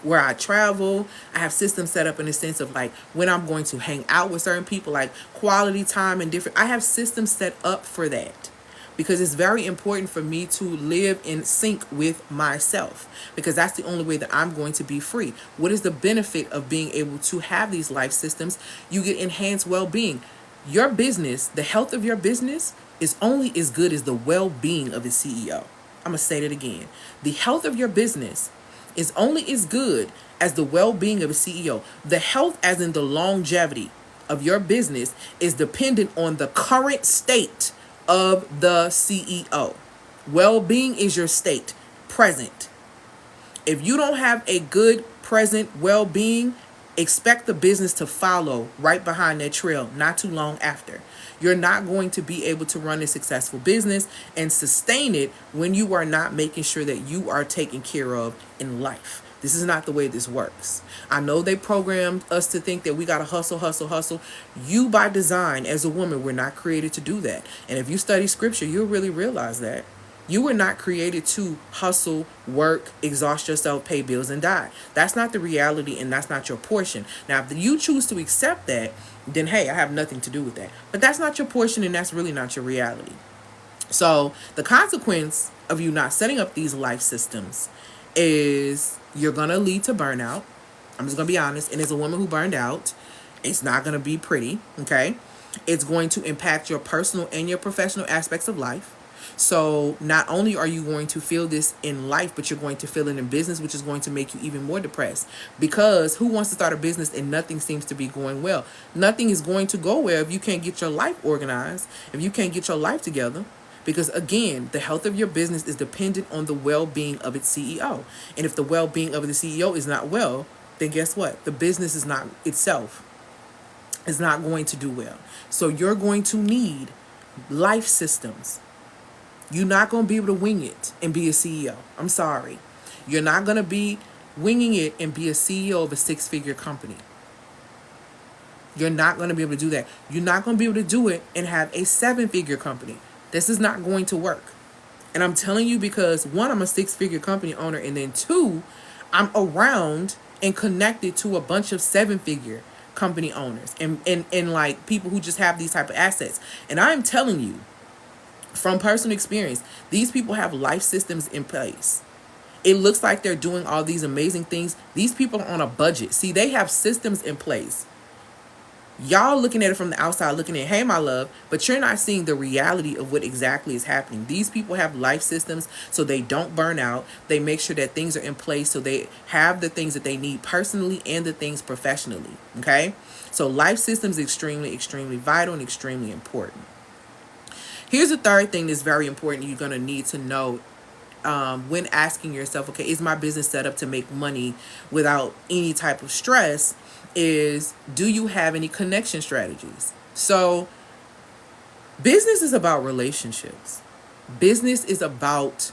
where I travel. I have systems set up in the sense of like when I'm going to hang out with certain people, like quality time and different. I have systems set up for that because it's very important for me to live in sync with myself, because that's the only way that I'm going to be free. What is the benefit of being able to have these life systems? You get enhanced well-being. Your business, the health of your business is only as good as the well-being of the CEO. I'm going to say that again. The health of your business is only as good as the well-being of a CEO. The health, as in the longevity of your business, is dependent on the current state of the CEO. Well-being is your state, present. If you don't have a good present well-being, expect the business to follow right behind that trail not too long after. You're not going to be able to run a successful business and sustain it when you are not making sure that you are taken care of in life. This is not the way this works. I know they programmed us to think that we got to hustle, hustle, hustle. You, by design, as a woman, were not created to do that. And if you study scripture, you'll really realize that. You were not created to hustle, work, exhaust yourself, pay bills, and die. That's not the reality, and that's not your portion. Now, if you choose to accept that, then hey, I have nothing to do with that. But that's not your portion, and that's really not your reality. So the consequence of you not setting up these life systems is you're going to lead to burnout. I'm just going to be honest. And as a woman who burned out, it's not going to be pretty, okay? It's going to impact your personal and your professional aspects of life. So not only are you going to feel this in life, but you're going to feel it in business, which is going to make you even more depressed. Because who wants to start a business and nothing seems to be going well? Nothing is going to go well if you can't get your life organized, if you can't get your life together. Because again, the health of your business is dependent on the well-being of its CEO. And if the well-being of the CEO is not well, then guess what? The business is not itself is not going to do well. So you're going to need life systems. You're not going to be able to wing it and be a CEO. I'm sorry. You're not going to be winging it and be a CEO of a six-figure company. You're not going to be able to do that. You're not going to be able to do it and have a seven-figure company. This is not going to work. And I'm telling you because, one, I'm a six-figure company owner, and then two, I'm around and connected to a bunch of seven-figure company owners and like people who just have these type of assets. And I'm telling you, from personal experience, these people have life systems in place. It looks like they're doing all these amazing things. These people are on a budget. See, they have systems in place. Y'all looking at it from the outside, looking at, hey, my love, but you're not seeing the reality of what exactly is happening. These people have life systems so they don't burn out. They make sure that things are in place so they have the things that they need personally and the things professionally, okay? So life systems is extremely, extremely vital and extremely important. Here's the third thing that's very important you're going to need to know when asking yourself, okay, is my business set up to make money without any type of stress? Is, do you have any connection strategies? So business is about relationships. Business is about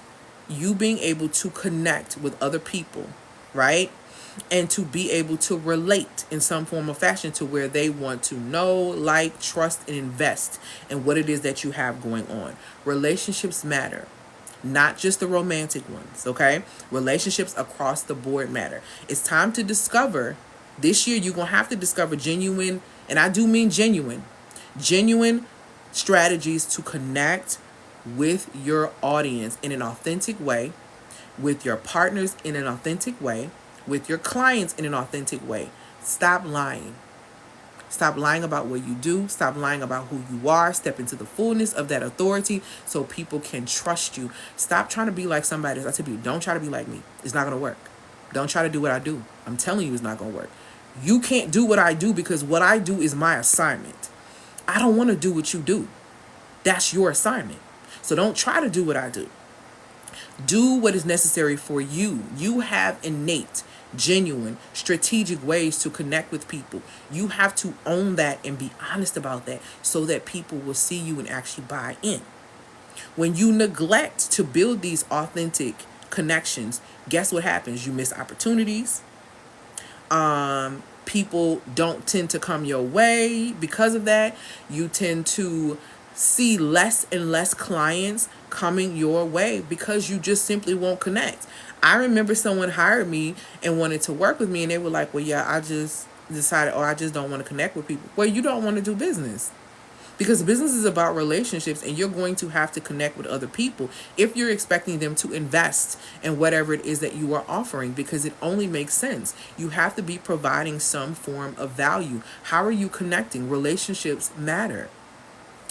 you being able to connect with other people, right? And to be able to relate in some form or fashion to where they want to know, like, trust, and invest in what it is that you have going on. Relationships matter. Not just the romantic ones, okay? Relationships across the board matter. It's time to discover. This year, you're going to have to discover genuine, and I do mean genuine strategies to connect with your audience in an authentic way, with your partners in an authentic way, with your clients in an authentic way. Stop lying. Stop lying about what you do. Stop lying about who you are. Step into the fullness of that authority so people can trust you. Stop trying to be like somebody else. I tell you, don't try to be like me. It's not going to work. Don't try to do what I do. I'm telling you, it's not going to work. You can't do what I do because what I do is my assignment. I don't want to do what you do. That's your assignment. So don't try to do what I do. Do what is necessary for you. You have innate, genuine, strategic ways to connect with people. You have to own that and be honest about that so that people will see you and actually buy in. When you neglect to build these authentic connections, guess what happens? You miss opportunities. People don't tend to come your way because of that. You tend to see less and less clients coming your way because you just simply won't connect. I remember someone hired me and wanted to work with me, and they were like, well, yeah, I just decided, or I just don't want to connect with people. Well, you don't want to do business. Because business is about relationships, and you're going to have to connect with other people if you're expecting them to invest in whatever it is that you are offering, because it only makes sense. You have to be providing some form of value. How are you connecting? Relationships matter.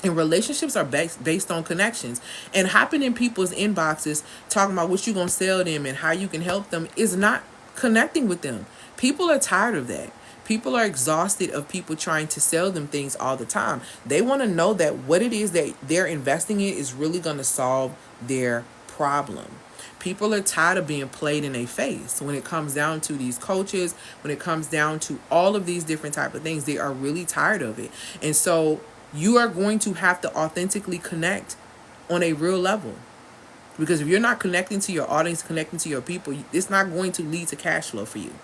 And relationships are based on connections. And hopping in people's inboxes, talking about what you're going to sell them and how you can help them, is not connecting with them. People are tired of that. People are exhausted of people trying to sell them things all the time. They want to know that what it is that they're investing in is really going to solve their problem. People are tired of being played in their face. When it comes down to these coaches, when it comes down to all of these different type of things, they are really tired of it. And so you are going to have to authentically connect on a real level. Because if you're not connecting to your audience, connecting to your people, it's not going to lead to cash flow for you.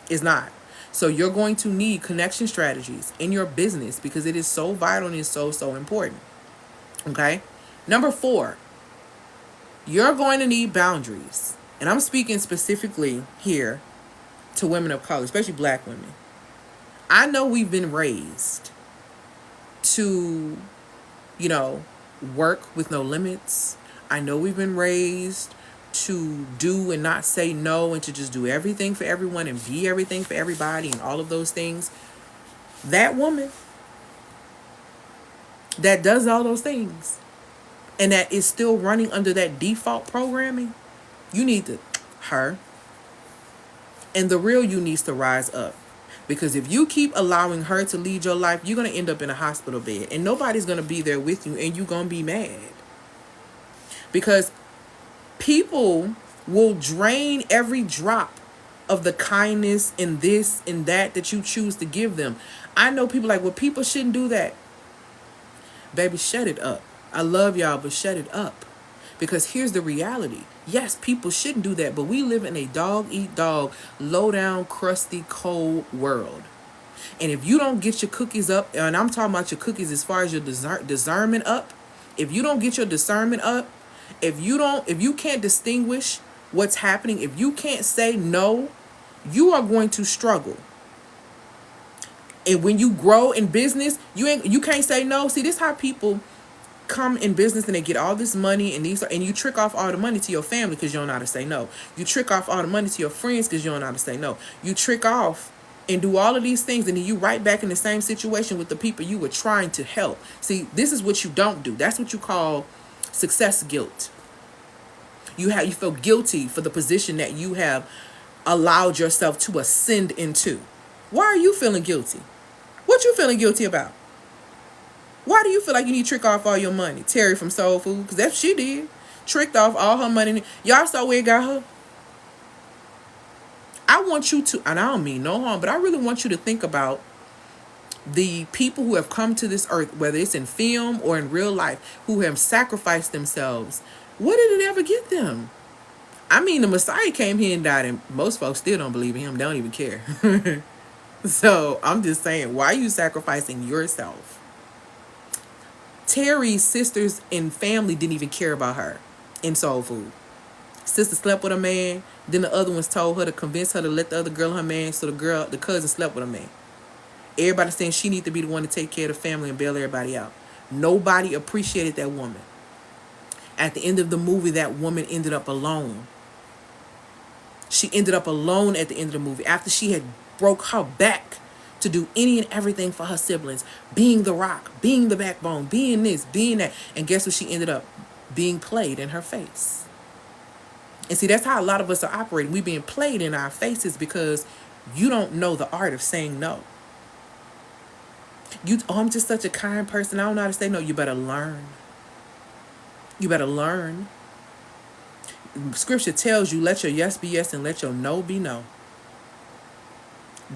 It's not. So you're going to need connection strategies in your business because it is so vital and it's so important. Okay? Number 4, you're going to need boundaries. And I'm speaking specifically here to women of color, especially black women. I know we've been raised to, work with no limits. I know we've been raised to do and not say no, and to just do everything for everyone and be everything for everybody and all of those things. That woman that does all those things and that is still running under that default programming, you need to, her and the real you needs to rise up. Because if you keep allowing her to lead your life, you're going to end up in a hospital bed and nobody's going to be there with you, and you're going to be mad. Because people will drain every drop of the kindness and this and that you choose to give them. I know people like, well, people shouldn't do that. Baby, shut it up. I love y'all, but shut it up. Because here's the reality. Yes, people shouldn't do that, but we live in a dog-eat-dog, low-down, crusty, cold world. And if you don't get your cookies up, and I'm talking about your cookies as far as your discernment up, if you don't get your discernment up, if you can't distinguish what's happening, if you can't say no, you are going to struggle. And when you grow in business, you can't say no. See, this is how people come in business and they get all this money and you trick off all the money to your family because you don't know how to say no. You trick off all the money to your friends because you don't know how to say no. You trick off and do all of these things, and then you right back in the same situation with the people you were trying to help. See, this is what you don't do. That's what you call success guilt. You feel guilty for the position that you have allowed yourself to ascend into. Why are you feeling guilty? What you feeling guilty about? Why do you feel like you need to trick off all your money? Terry from Soul Food, because that's what she did. Tricked off all her money. Y'all saw where it got her? I want you to, and I don't mean no harm, but I really want you to think about the people who have come to this earth, whether it's in film or in real life, who have sacrificed themselves. What did it ever get them? I mean, the Messiah came here and died, and most folks still don't believe in him. They don't even care. So I'm just saying, why are you sacrificing yourself? Terry's sisters and family didn't even care about her in Soul Food. Sister slept with a man. Then the other ones told her to convince her to let the other girl and her man. So the cousin slept with a man. Everybody saying she need to be the one to take care of the family and bail everybody out. Nobody appreciated that woman. At the end of the movie, that woman ended up alone. She ended up alone at the end of the movie after she had broke her back to do any and everything for her siblings, being the rock, being the backbone, being this, being that. And guess what? She ended up being played in her face. And see, that's how a lot of us are operating. We're being played in our faces because you don't know the art of saying no. I'm just such a kind person. I don't know how to say no. You better learn. You better learn. Scripture tells you, let your yes be yes and let your no be no.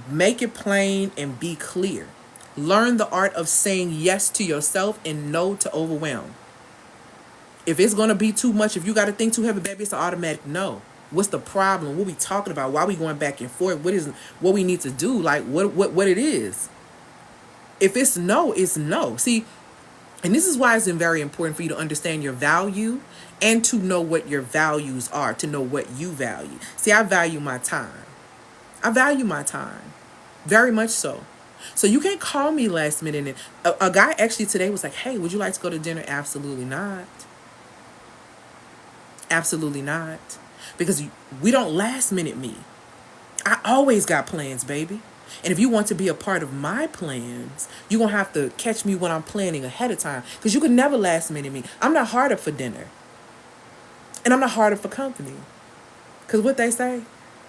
Make it plain and be clear. Learn the art of saying yes to yourself and no to overwhelm. If it's going to be too much, if you got to think too heavy, baby, it's an automatic no. What's the problem? What we talking about? Why we going back and forth? What we need to do? Like what it is. If it's no, it's no. See, and this is why it's very important for you to understand your value and to know what your values are, to know what you value. See, I value my time. I value my time. Very much so. So you can't call me last minute. And a guy actually today was like, hey, would you like to go to dinner? Absolutely not. Absolutely not. Because we don't last minute me. I always got plans, baby. And if you want to be a part of my plans, you're going to have to catch me when I'm planning ahead of time. Because you can never last minute me. I'm not hard up for dinner. And I'm not hard up for company. Because what they say,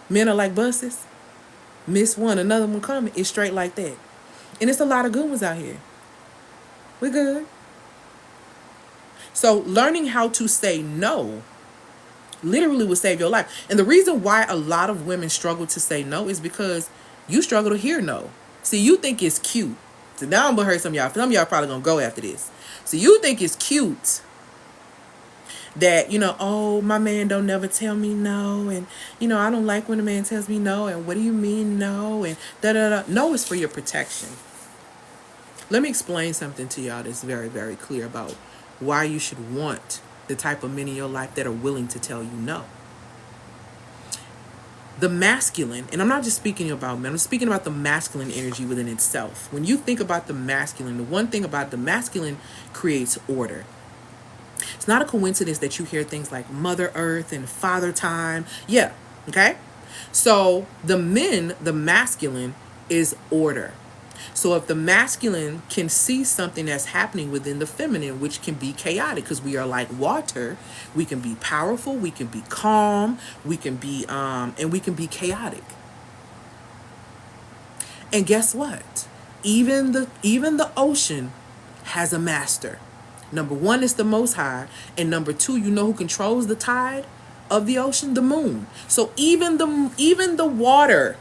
men are like buses. Miss one, another one coming. It's straight like that. And it's a lot of good ones out here. We're good. So learning how to say no literally will save your life. And the reason why a lot of women struggle to say no is because you struggle to hear no. See, you think it's cute. So now I'm going to hurt some of y'all. Some of y'all probably going to go after this. So you think it's cute that, oh, my man don't never tell me no. And, I don't like when a man tells me no. And what do you mean no? And da-da-da. No is for your protection. Let me explain something to y'all that's very, very clear about why you should want the type of men in your life that are willing to tell you no. The masculine, and I'm not just speaking about men, I'm speaking about the masculine energy within itself. When you think about the masculine, the one thing about the masculine creates order. It's not a coincidence that you hear things like Mother Earth and Father Time. Yeah, okay? So the masculine is order. So if the masculine can see something that's happening within the feminine, which can be chaotic, because we are like water, we can be powerful, we can be calm, we can be and we can be chaotic. And guess what? Even the ocean has a master. Number one is the Most High, and number two, you know who controls the tide of the ocean? The moon. So even the water,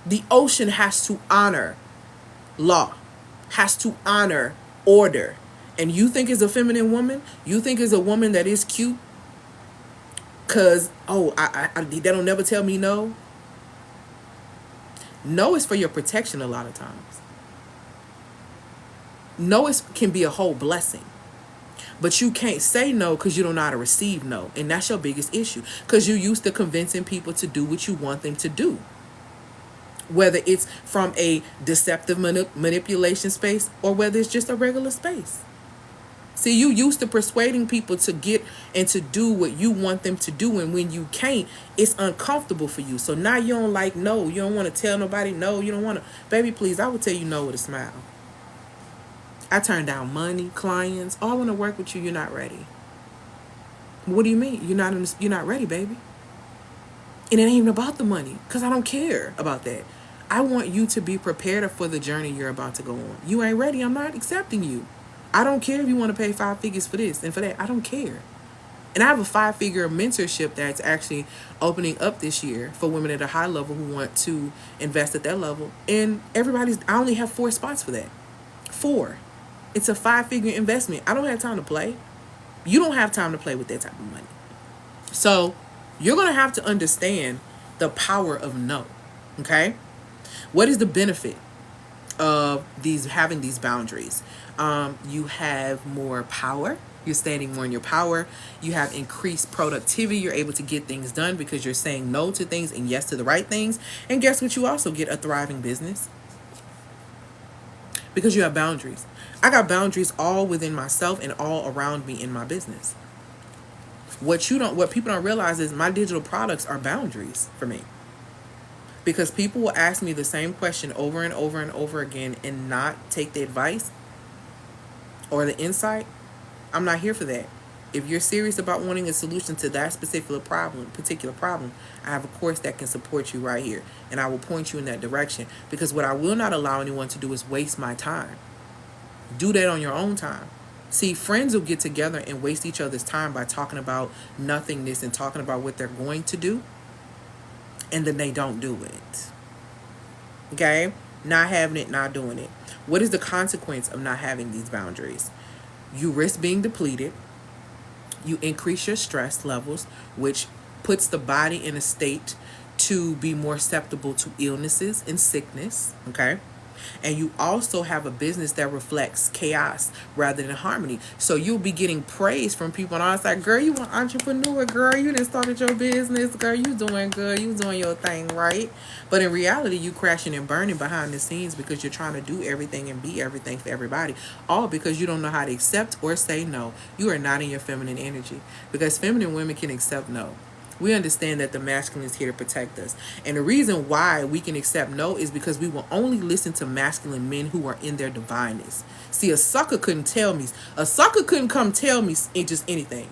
the ocean has to honor law, has to honor order. And you think as a feminine woman, you think as a woman that is cute, because, they don't never tell me no. No is for your protection a lot of times. No can be a whole blessing. But you can't say no because you don't know how to receive no. And that's your biggest issue. Because you're used to convincing people to do what you want them to do. Whether it's from a deceptive manipulation space or whether it's just a regular space. See, you used to persuading people to get and to do what you want them to do. And when you can't, it's uncomfortable for you. So now you don't like no. You don't want to tell nobody no. You don't want to. Baby, please, I would tell you no with a smile. I turn down money, clients. Oh, I want to work with you. You're not ready. What do you mean? You're not ready, baby. And it ain't even about the money, because I don't care about that. I want you to be prepared for the journey you're about to go on. You ain't ready. I'm not accepting you. I don't care if you want to pay 5 figures for this and for that. I don't care. And I have a 5-figure mentorship that's actually opening up this year for women at a high level who want to invest at that level. And I only have 4 spots for that. 4. It's a 5-figure investment. I don't have time to play. You don't have time to play with that type of money. So you're going to have to understand the power of no. Okay? What is the benefit of having these boundaries? You have more power. You're standing more in your power. You have increased productivity. You're able to get things done because you're saying no to things and yes to the right things. And guess what? You also get a thriving business because you have boundaries. I got boundaries all within myself and all around me in my business. What people don't realize is my digital products are boundaries for me. Because people will ask me the same question over and over and over again and not take the advice or the insight. I'm not here for that. If you're serious about wanting a solution to that particular problem, I have a course that can support you right here. And I will point you in that direction. Because what I will not allow anyone to do is waste my time. Do that on your own time. See, friends will get together and waste each other's time by talking about nothingness and talking about what they're going to do. And then they don't do it. Okay? Not having it, not doing it. What is the consequence of not having these boundaries? You risk being depleted. You increase your stress levels, which puts the body in a state to be more susceptible to illnesses and sickness. Okay. And you also have a business that reflects chaos rather than harmony. So you'll be getting praise from people on the side. Girl, you an entrepreneur, girl. You done started your business, girl. You doing good. You doing your thing right. But in reality, you crashing and burning behind the scenes because you're trying to do everything and be everything for everybody. All because you don't know how to accept or say no. You are not in your feminine energy. Because feminine women can accept no. We understand that the masculine is here to protect us. And the reason why we can accept no is because we will only listen to masculine men who are in their divineness. See, a sucker couldn't come tell me just anything.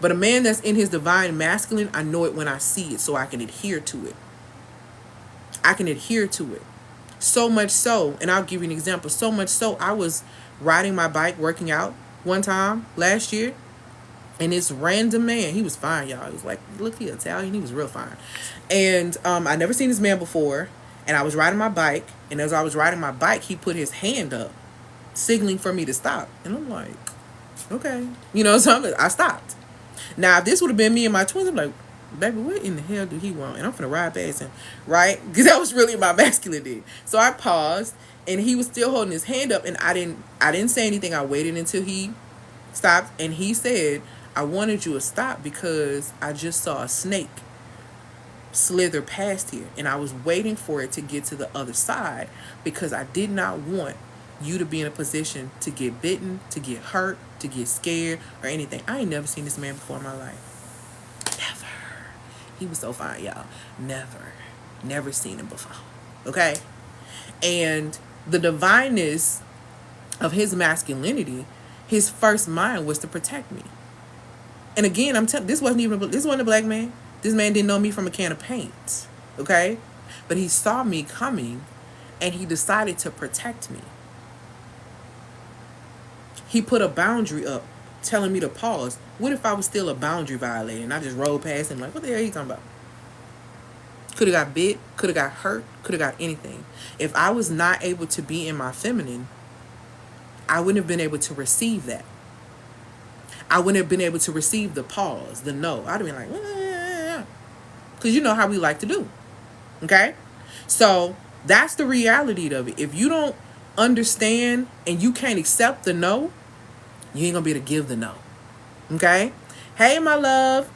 But a man that's in his divine masculine, I know it when I see it, so I can adhere to it. I can adhere to it. So much so, and I'll give you an example, so much so, I was riding my bike, working out one time last year. And this random man, he was fine, y'all. He was like, look, he Italian. He was real fine. And I never seen this man before. And I was riding my bike. And as I was riding my bike, he put his hand up, signaling for me to stop. And I'm like, okay. You know, so I stopped. Now, if this would have been me and my twins, I'm like, baby, what in the hell do he want? And I'm finna ride past him, right? Because that was really my masculinity. So I paused. And he was still holding his hand up. And I didn't say anything. I waited until he stopped. And he said, I wanted you to stop because I just saw a snake slither past here. And I was waiting for it to get to the other side because I did not want you to be in a position to get bitten, to get hurt, to get scared, or anything. I ain't never seen this man before in my life. Never. He was so fine, y'all. Never seen him before. Okay? And the divineness of his masculinity, his first mind was to protect me. And again, this wasn't a black man. This man didn't know me from a can of paint. Okay? But he saw me coming and he decided to protect me. He put a boundary up, telling me to pause. What if I was still a boundary violator and I just rolled past him like, what the hell are you talking about? Could have got bit, could have got hurt, could have got anything. If I was not able to be in my feminine, I wouldn't have been able to receive that. I wouldn't have been able to receive the pause, the no. I'd have been like, because you know how we like to do. Okay? So that's the reality of it. If you don't understand and you can't accept the no, you ain't going to be able to give the no. Okay? Hey, my love.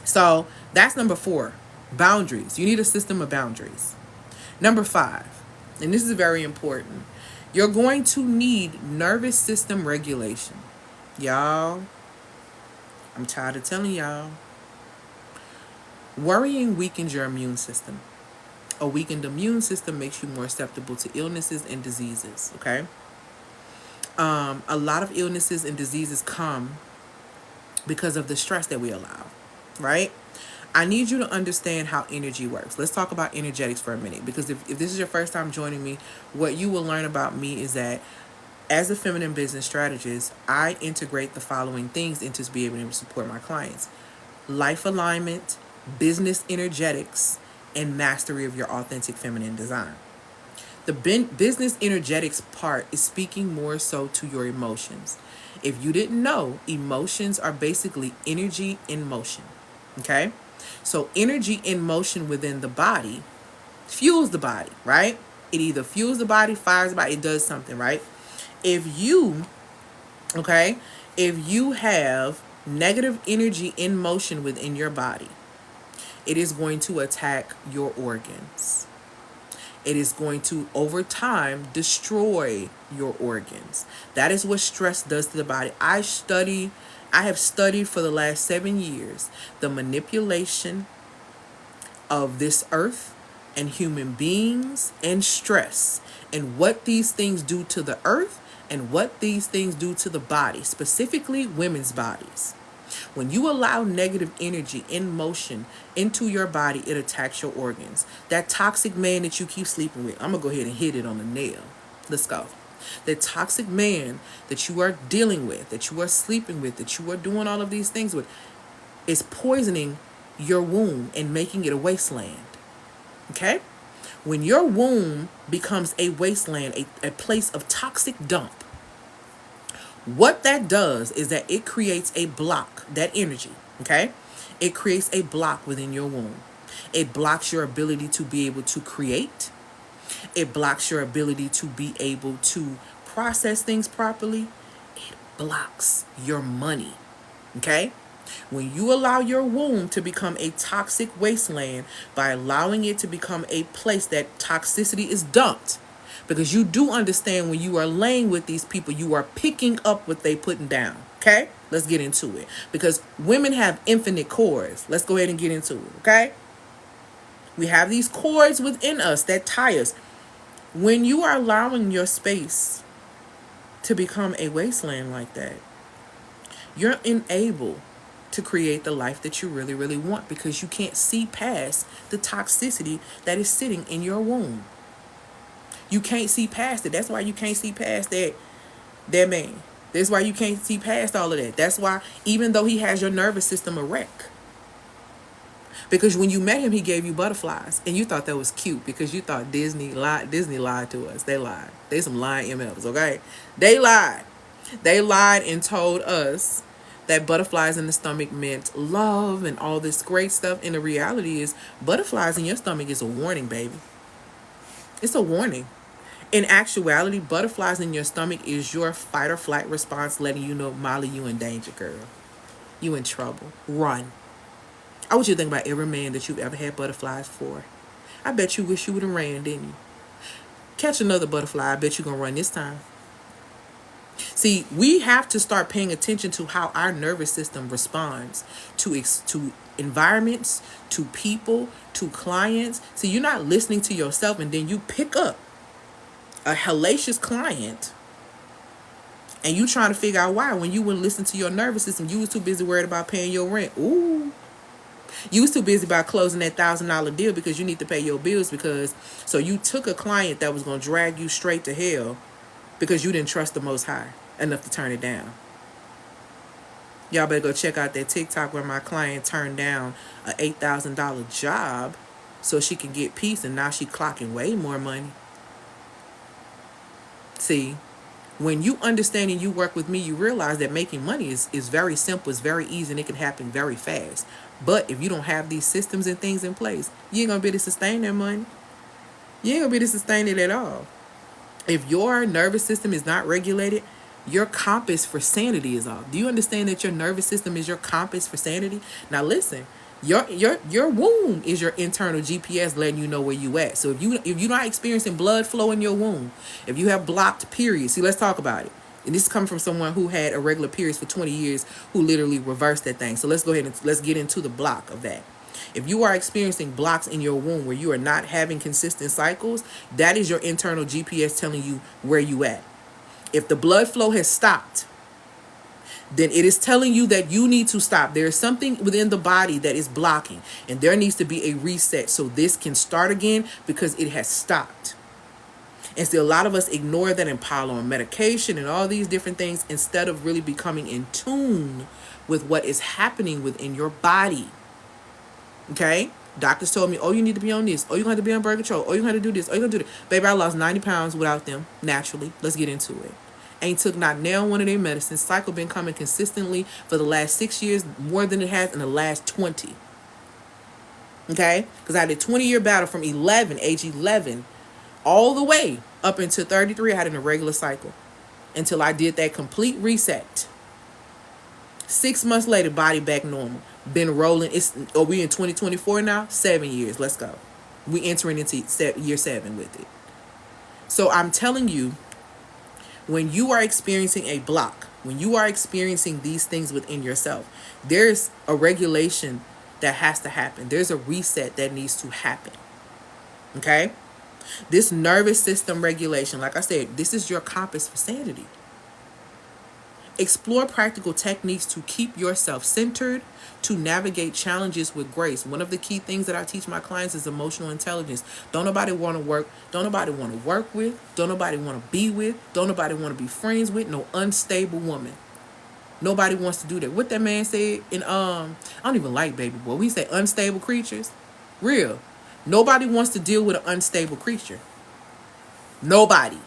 So that's number 4. Boundaries. You need a system of boundaries. Number 5, and this is very important. You're going to need nervous system regulation. Y'all, I'm tired of telling y'all. Worrying weakens your immune system. A weakened immune system makes you more susceptible to illnesses and diseases, okay? A lot of illnesses and diseases come because of the stress that we allow, right? I need you to understand how energy works. Let's talk about energetics for a minute, because if this is your first time joining me, what you will learn about me is that as a feminine business strategist, I integrate the following things into to be able to support my clients: life alignment, business energetics, and mastery of your authentic feminine design. The business energetics part is speaking more so to your emotions. If you didn't know, emotions are basically energy in motion. Okay? So energy in motion within the body fuels the body, right? It either fuels the body, fires the body, it does something, right? If you have negative energy in motion within your body, it is going to attack your organs. It is going to, over time, destroy your organs. That is what stress does to the body. I have studied for the last 7 years the manipulation of this earth and human beings and stress, and what these things do to the earth and what these things do to the body, specifically women's bodies. When you allow negative energy in motion into your body, it attacks your organs. That toxic man that you keep sleeping with, I'm going to go ahead and hit it on the nail. Let's go. The toxic man that you are dealing with, that you are sleeping with, that you are doing all of these things with, is poisoning your womb and making it a wasteland. Okay? When your womb becomes a wasteland, a place of toxic dump, What that does is that it creates a block, that energy, okay? It creates a block within your womb. It blocks your ability to be able to create. It blocks your ability to be able to process things properly. It blocks your money, okay? When you allow your womb to become a toxic wasteland by allowing it to become a place that toxicity is dumped, because you do understand when you are laying with these people, you are picking up what they putting down. Okay? Let's get into it. Because women have infinite cords. Let's go ahead and get into it. Okay? We have these cords within us that tie us. When you are allowing your space to become a wasteland like that, you're unable to create the life that you really, really want because you can't see past the toxicity that is sitting in your womb. You can't see past it. That's why you can't see past that man. That's why you can't see past all of that. That's why even though he has your nervous system a wreck. Because when you met him, he gave you butterflies. And you thought that was cute because you thought Disney lied to us. They lied. They some lying MFs, okay? They lied. They lied and told us that butterflies in the stomach meant love and all this great stuff. And the reality is butterflies in your stomach is a warning, baby. It's a warning. In actuality, butterflies in your stomach is your fight or flight response letting you know, Molly, you in danger, girl. You in trouble. Run. I want you to think about every man that you've ever had butterflies for. I bet you wish you would have ran, didn't you? Catch another butterfly. I bet you're going to run this time. See, we have to start paying attention to how our nervous system responds to environments, to people, to clients. See, you're not listening to yourself and then you pick up a hellacious client and you trying to figure out why when you wouldn't listen to your nervous system. You was too busy worried about paying your rent. Ooh. You was too busy about closing that $1,000 deal because you need to pay your bills so you took a client that was going to drag you straight to hell because you didn't trust the Most High enough to turn it down. Y'all better go check out that TikTok where my client turned down a $8,000 job so she can get peace, and now she clocking way more money. See, when you understand and you work with me, you realize that making money is very simple, it's very easy, and it can happen very fast. But if you don't have these systems and things in place, you ain't going to be able to sustain that money. You ain't going to be able to sustain it at all. If your nervous system is not regulated, your compass for sanity is off. Do you understand that your nervous system is your compass for sanity? Now listen, your womb is your internal GPS letting you know where you at. So if you're not experiencing blood flow in your womb, if you have blocked periods, see, let's talk about it. And this is coming from someone who had irregular periods for 20 years, who literally reversed that thing. So let's go ahead and let's get into the block of that. If you are experiencing blocks in your womb where you are not having consistent cycles, that is your internal GPS telling you where you at. If the blood flow has stopped, then it is telling you that you need to stop. There is something within the body that is blocking, and there needs to be a reset so this can start again because it has stopped. And see, a lot of us ignore that and pile on medication and all these different things instead of really becoming in tune with what is happening within your body. Okay? Doctors told me, oh, you need to be on this. Oh, you're going to be on birth control. Oh, you're going to do this. Oh, you're going to do that. Baby, I lost 90 pounds without them, naturally. Let's get into it. Ain't took not now one of their medicines. Cycle been coming consistently for the last 6 years, more than it has in the last 20. Okay? Because I had a 20-year battle from age 11, all the way up into 33. I had an irregular cycle until I did that complete reset. 6 months later, body back normal. Been rolling. Are we in 2024 now? 7 years. Let's go. We entering into year 7 with it. So I'm telling you, when you are experiencing a block, when you are experiencing these things within yourself, there's a regulation that has to happen. There's a reset that needs to happen. Okay? This nervous system regulation, like I said, this is your compass for sanity. Explore practical techniques to keep yourself centered, to navigate challenges with grace. One of the key things that I teach my clients is emotional intelligence. Don't nobody want to work with, don't nobody want to be with, don't nobody want to be friends with no unstable woman. Nobody wants to do that. What that man said in I don't even like Baby Boy. We say unstable creatures. Real. Nobody wants to deal with an unstable creature. Nobody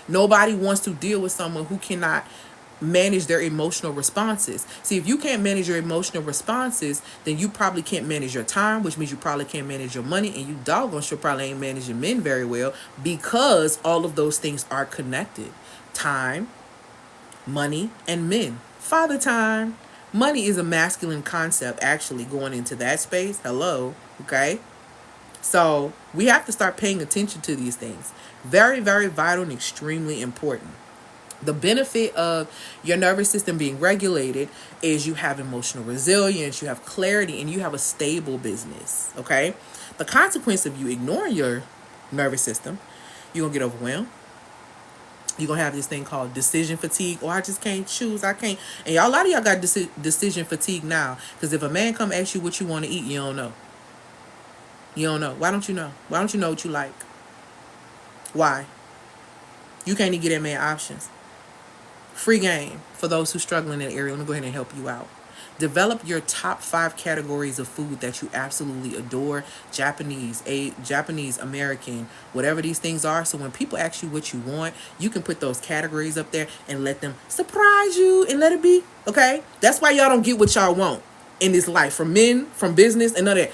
wants to deal with someone who cannot manage their emotional responses. See, if you can't manage your emotional responses, then you probably can't manage your time, which means you probably can't manage your money, and you doggone sure probably ain't managing men very well, because all of those things are connected. Time, money, and men. Father time. Money is a masculine concept, actually, going into that space. Hello, okay? So we have to start paying attention to these things. Very, very vital and extremely important. The benefit of your nervous system being regulated is you have emotional resilience, you have clarity, and you have a stable business, okay? The consequence of you ignoring your nervous system, you're going to get overwhelmed. You're going to have this thing called decision fatigue. Oh, I just can't choose. I can't. And y'all, a lot of y'all got decision fatigue now. Because if a man come ask you what you want to eat, you don't know. You don't know. Why don't you know? Why don't you know what you like? Why? You can't even get that man options. Free game for those who struggle in that area. Let me go ahead and help you out. Develop your top 5 categories of food that you absolutely adore. Japanese, American, whatever these things are. So when people ask you what you want, you can put those categories up there and let them surprise you and let it be. Okay? That's why y'all don't get what y'all want in this life from men, from business, and none of that.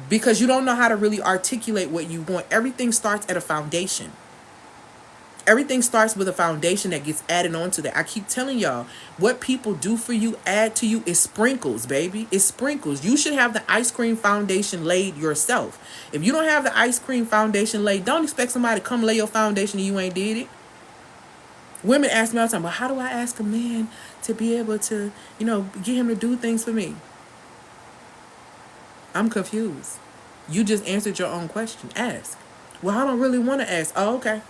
Because you don't know how to really articulate what you want. Everything starts at a foundation. Everything starts with a foundation that gets added on to that. I keep telling y'all, what people do for you, add to you, is sprinkles, baby. It's sprinkles. You should have the ice cream foundation laid yourself. If you don't have the ice cream foundation laid, don't expect somebody to come lay your foundation and you ain't did it. Women ask me all the time, but how do I ask a man to be able to, get him to do things for me? I'm confused. You just answered your own question. Ask. Well, I don't really want to ask. Oh, okay.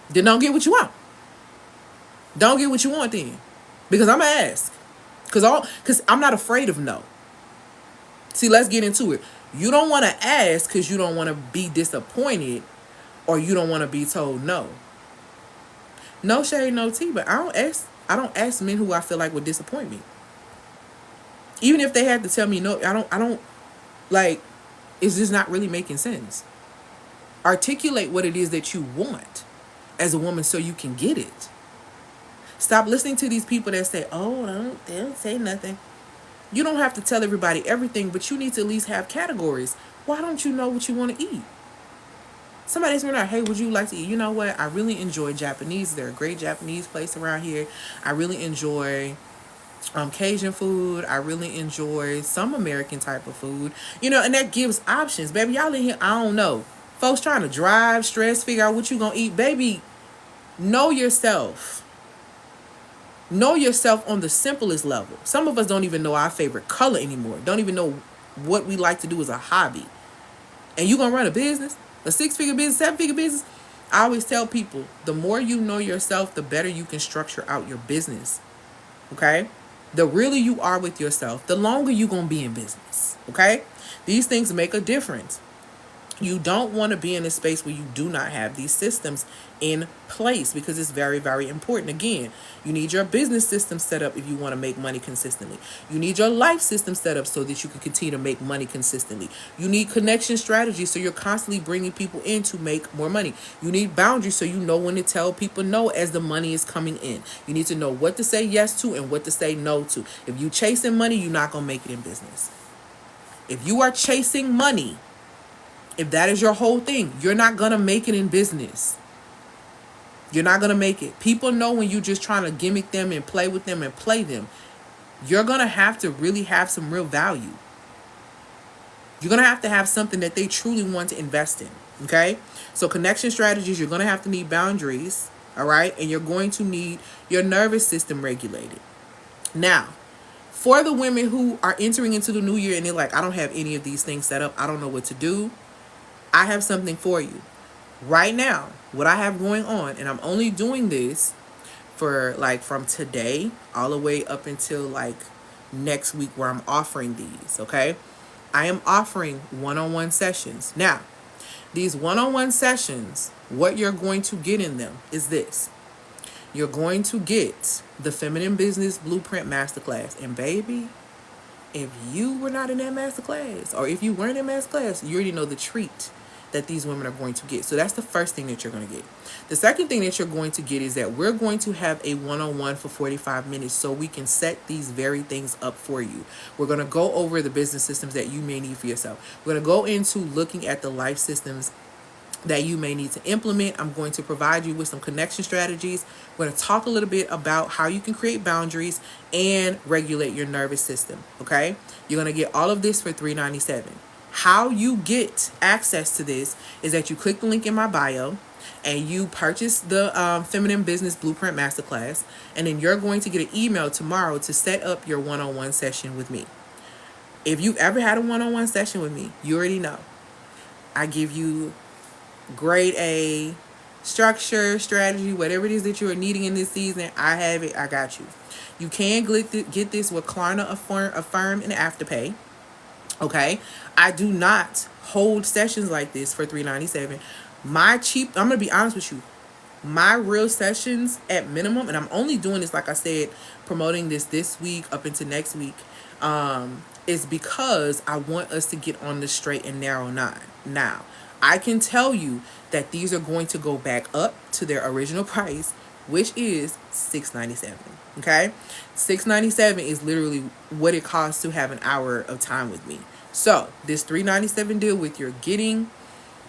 Then don't get what you want. Don't get what you want then. Because I'm going to ask. Because I'm not afraid of no. See, let's get into it. You don't want to ask because you don't want to be disappointed, or you don't want to be told no. No shade, no tea, but I don't ask men who I feel like would disappoint me. Even if they had to tell me no, I don't like, it's just not really making sense. Articulate what it is that you want as a woman so you can get it. Stop listening to these people that say, oh, they don't say nothing. You don't have to tell everybody everything, but you need to at least have categories. Why don't you know what you want to eat? Somebody asked me, hey, would you like to eat? You know what? I really enjoy Japanese. They're a great Japanese place around here. I really enjoy Cajun food. I really enjoy some American type of food. And that gives options. Baby, y'all in here, I don't know. Folks trying to drive, stress, figure out what you gonna eat. Baby, know yourself. Know yourself on the simplest level. Some of us don't even know our favorite color anymore. Don't even know what we like to do as a hobby. And you gonna run a business? A 6-figure business, 7-figure business? I always tell people, the more you know yourself, the better you can structure out your business. Okay? The realer you are with yourself, the longer you gonna be in business. Okay? These things make a difference. You don't want to be in a space where you do not have these systems in place, because it's very, very important. Again, you need your business system set up if you want to make money consistently. You need your life system set up so that you can continue to make money consistently. You need connection strategies so you're constantly bringing people in to make more money. You need boundaries so you know when to tell people no as the money is coming in. You need to know what to say yes to and what to say no to. If you chasing money, you're not going to make it in business. If you are chasing money, if that is your whole thing, you're not going to make it in business. You're not going to make it. People know when you're just trying to gimmick them and play with them and play them. You're going to have to really have some real value. You're going to have something that they truly want to invest in. Okay? So connection strategies, you're going to have to need boundaries. All right? And you're going to need your nervous system regulated. Now, for the women who are entering into the new year and they're like, I don't have any of these things set up, I don't know what to do, I have something for you. Right now, what I have going on, and I'm only doing this for from today all the way up until next week where I'm offering these, okay? I am offering one-on-one sessions. Now, these one-on-one sessions, what you're going to get in them is this. You're going to get the Feminine Business Blueprint Masterclass. And baby, if you were not in that masterclass, or if you weren't in masterclass, you already know the treat that these women are going to get. So that's the first thing that you're going to get. The second thing that you're going to get is that we're going to have a one-on-one for 45 minutes so we can set these very things up for you. We're going to go over the business systems that you may need for yourself. We're going to go into looking at the life systems that you may need to implement. I'm going to provide you with some connection strategies. We're going to talk a little bit about how you can create boundaries and regulate your nervous system. Okay, you're going to get all of this for $397. How you get access to this is that you click the link in my bio and you purchase the Feminine Business Blueprint Masterclass, and then you're going to get an email tomorrow to set up your one-on-one session with me. If you've ever had a one-on-one session with me, you already know I give you grade A structure, strategy, whatever it is that you are needing in this season. I have it. I got you. You can get this with Klarna, Affirm, and Afterpay. Okay, I do not hold sessions like this for $397. I'm gonna be honest with you. My real sessions at minimum, and I'm only doing this, like I said, promoting this week up into next week, is because I want us to get on the straight and narrow line. Now, I can tell you that these are going to go back up to their original price, which is $697. Okay, $697 is literally what it costs to have an hour of time with me. So this $397 deal with you're getting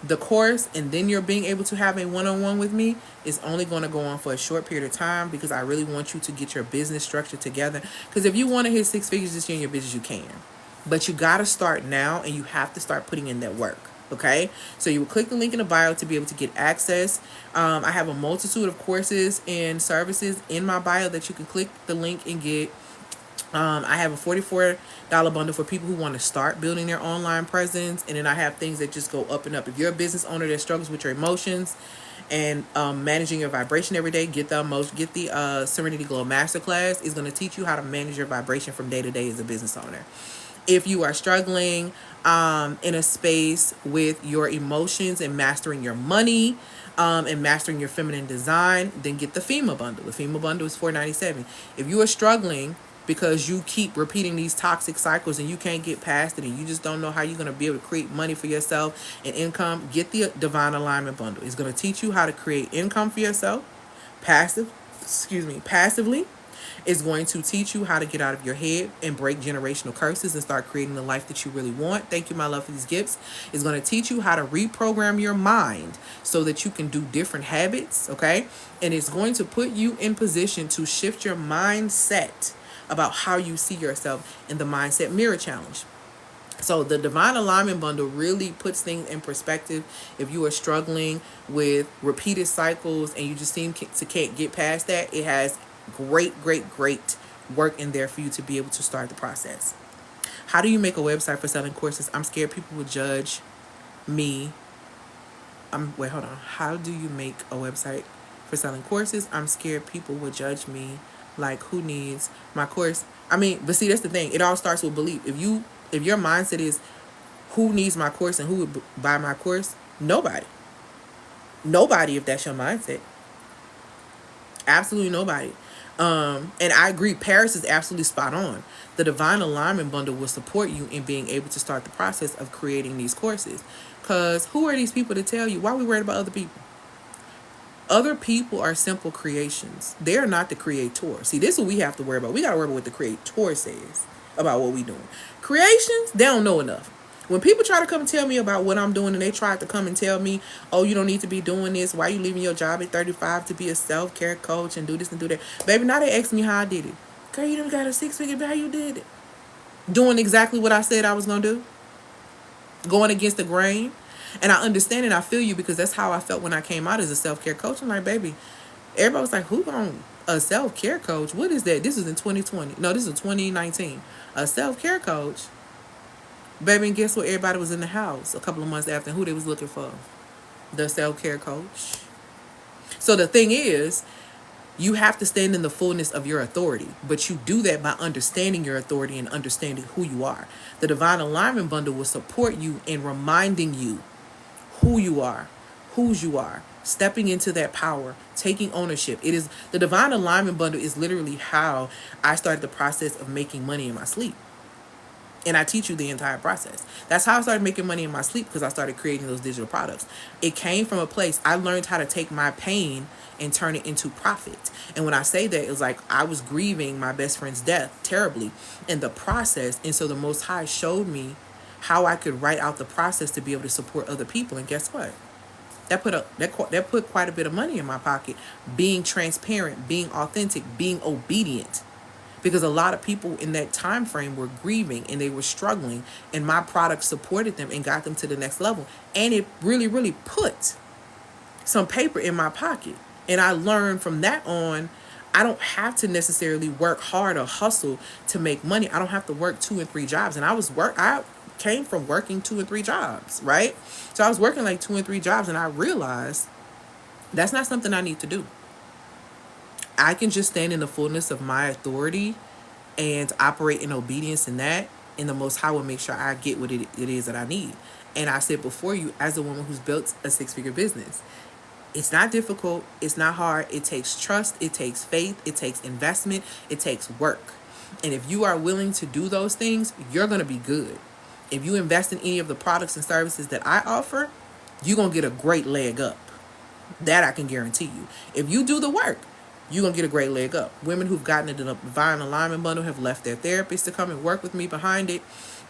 the course and then you're being able to have a one-on-one with me is only going to go on for a short period of time, because I really want you to get your business structure together. Because if you want to hit 6 figures this year in your business, you can, but you got to start now and you have to start putting in that work. Okay, so you will click the link in the bio to be able to get access. I have a multitude of courses and services in my bio that you can click the link and get. I have a $44 bundle for people who want to start building their online presence, and then I have things that just go up and up. If you're a business owner that struggles with your emotions and managing your vibration every day, get the Serenity Glow Masterclass. Is going to teach you how to manage your vibration from day to day as a business owner. If you are struggling in a space with your emotions and mastering your money and mastering your feminine design, then get the FEMA bundle. The FEMA bundle is $497. If you are struggling because you keep repeating these toxic cycles and you can't get past it and you just don't know how you're going to be able to create money for yourself and income, get the Divine Alignment bundle. It's going to teach you how to create income for yourself passively. It's going to teach you how to get out of your head and break generational curses and start creating the life that you really want. Thank you, my love, for these gifts. It's going to teach you how to reprogram your mind so that you can do different habits, okay? And it's going to put you in position to shift your mindset about how you see yourself in the Mindset Mirror Challenge. So the Divine Alignment bundle really puts things in perspective. If you are struggling with repeated cycles and you just seem to can't get past that, it has great work in there for you to be able to start the process. How do you make a website for selling courses? I'm scared people will judge me. How do you make a website for selling courses? I'm scared people will judge me. Like, who needs my course? But see, that's the thing. It all starts with belief. If your mindset is, who needs my course and who would buy my course? Nobody, if that's your mindset. Absolutely nobody. And I agree, Paris is absolutely spot on. The Divine Alignment bundle will support you in being able to start the process of creating these courses. Because who are these people to tell you? Why are we worried about other people? Other people are simple creations. They are not the creator. See, this is what we have to worry about. We got to worry about what the creator says about what we doing. Creations, they don't know enough. When people try to come and tell me about what I'm doing and they try to come and tell me, oh, you don't need to be doing this. Why are you leaving your job at 35 to be a self-care coach and do this and do that? Baby, now they ask me how I did it. Girl, you done got a 6-figure, how you did it? Doing exactly what I said I was going to do. Going against the grain. And I understand and I feel you, because that's how I felt when I came out as a self-care coach. I'm like, baby, everybody was like, who on a self-care coach? What is that? This is in 2020. No, this is 2019. A self-care coach. Baby, and guess what? Everybody was in the house a couple of months after. Who they was looking for? The self-care coach. So the thing is, you have to stand in the fullness of your authority. But you do that by understanding your authority and understanding who you are. The Divine Alignment bundle will support you in reminding you who you are, whose you are, stepping into that power, taking ownership. The Divine Alignment bundle is literally how I started the process of making money in my sleep. And I teach you the entire process. That's how I started making money in my sleep, because I started creating those digital products. It came from a place I learned how to take my pain and turn it into profit. And when I say that, it's like I was grieving my best friend's death terribly in the process. And so the Most High showed me how I could write out the process to be able to support other people. And guess what? That put quite a bit of money in my pocket. Being transparent, being authentic, being obedient, because a lot of people in that time frame were grieving and they were struggling, and my product supported them and got them to the next level. And it really, really put some paper in my pocket. And I learned from that on, I don't have to necessarily work hard or hustle to make money. I don't have to work 2 and 3 jobs. And I came from working 2 and 3 jobs, right? So I was working like 2 and 3 jobs, and I realized that's not something I need to do. I can just stand in the fullness of my authority and operate in obedience in that, and the Most High will make sure I get what it is that I need. And I said before you, as a woman who's built a 6-figure business, it's not difficult. It's not hard. It takes trust. It takes faith. It takes investment. It takes work. And if you are willing to do those things, you're going to be good. If you invest in any of the products and services that I offer, you're going to get a great leg up. That I can guarantee you. If you do the work, you're going to get a great leg up. Women who've gotten into the Divine Alignment Bundle have left their therapists to come and work with me behind it.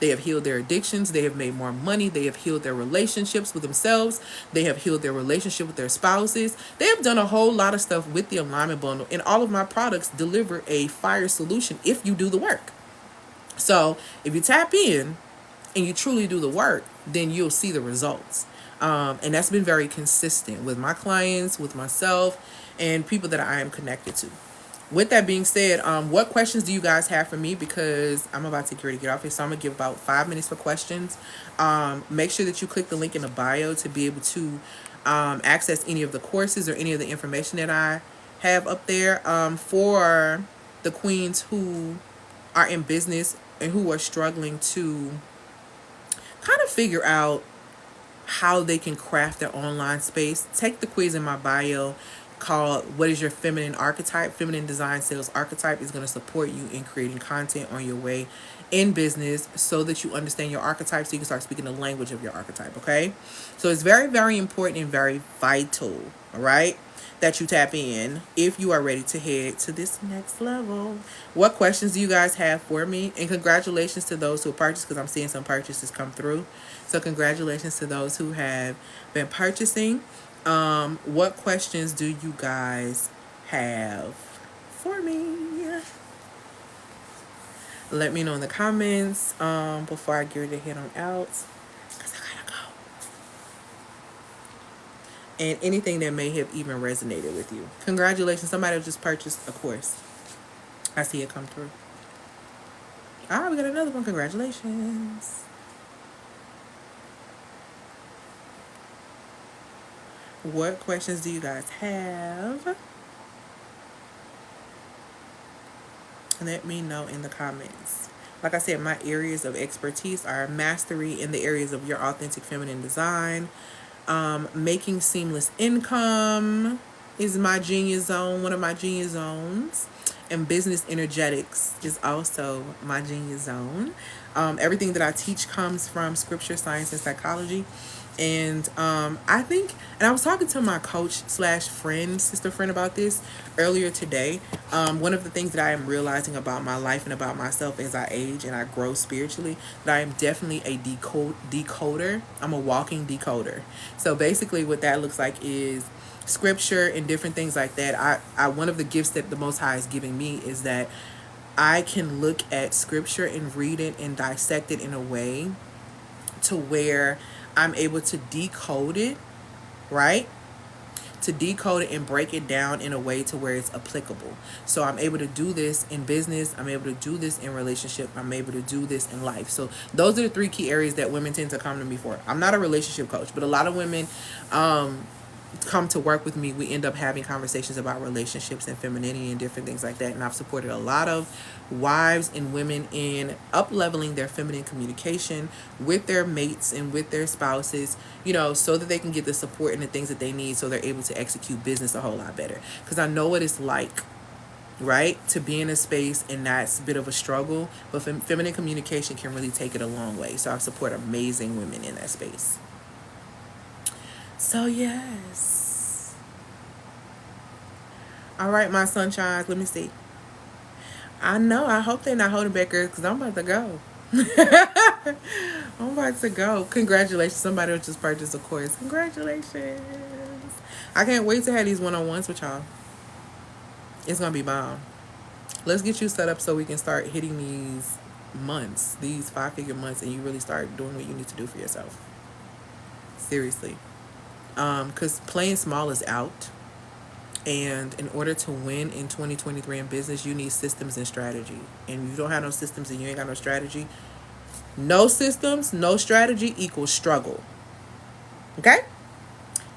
They have healed their addictions. They have made more money. They have healed their relationships with themselves. They have healed their relationship with their spouses. They have done a whole lot of stuff with the Alignment Bundle. And all of my products deliver a fire solution if you do the work. So if you tap in and you truly do the work, then you'll see the results. And that's been very consistent with my clients, with myself, and people that I am connected to. With that being said, what questions do you guys have for me? Because I'm about to get off here, so I'm going to give about 5 minutes for questions. Make sure that you click the link in the bio to be able to access any of the courses or any of the information that I have up there for the queens who are in business and who are struggling to kind of figure out how they can craft their online space. Take the quiz in my bio called What is Your Feminine Archetype? Feminine Design Sales Archetype is going to support you in creating content on your way in business so that you understand your archetype, so you can start speaking the language of your archetype, okay? So it's very, very important and very vital, all right, that you tap in if you are ready to head to this next level. What questions do you guys have for me? And congratulations to those who purchased, because I'm seeing some purchases come through. So congratulations to those who have been purchasing. What questions do you guys have for me? Let me know in the comments before I get ready to head on out, because I gotta go. And anything that may have even resonated with you. Congratulations. Somebody just purchased a course. I see it come through. All right, we got another one. Congratulations. What questions do you guys have? Let me know in the comments. Like I said, my areas of expertise are mastery in the areas of your authentic feminine design. Making seamless income is my genius zone, one of my genius zones. And business energetics is also my genius zone. Everything that I teach comes from scripture, science, and psychology. And I think, and I was talking to my coach / friend, sister friend, about this earlier today. One of the things that I am realizing about my life and about myself as I age and I grow spiritually, that I am definitely a decoder. I'm a walking decoder. So basically what that looks like is scripture and different things like that. I one of the gifts that the Most High is giving me is that I can look at scripture and read it and dissect it in a way to where I'm able to decode it, right? To decode it and break it down in a way to where it's applicable. So I'm able to do this in business. I'm able to do this in relationship. I'm able to do this in life. So those are the 3 key areas that women tend to come to me for. I'm not a relationship coach, but a lot of women come to work with me. We end up having conversations about relationships and femininity and different things like that. And I've supported a lot of wives and women in up-leveling their feminine communication with their mates and with their spouses, you know, so that they can get the support and the things that they need so they're able to execute business a whole lot better. Because I know what it's like right? To be in a space, and that's a bit of a struggle, but feminine communication can really take it a long way. So I support amazing women in that space. So yes. All right, my sunshines, let me see. I know, I hope they're not holding back girls, because I'm about to go. I'm about to go. Congratulations, somebody just purchased a course. Congratulations. I can't wait to have these one-on-ones with y'all. It's gonna be bomb. Let's get you set up so we can start hitting these months, these 5-figure months, and you really start doing what you need to do for yourself. Seriously. Because playing small is out. And in order to win in 2023 in business, you need systems and strategy. And if you don't have no systems and you ain't got no strategy, no systems, no strategy equals struggle. Okay?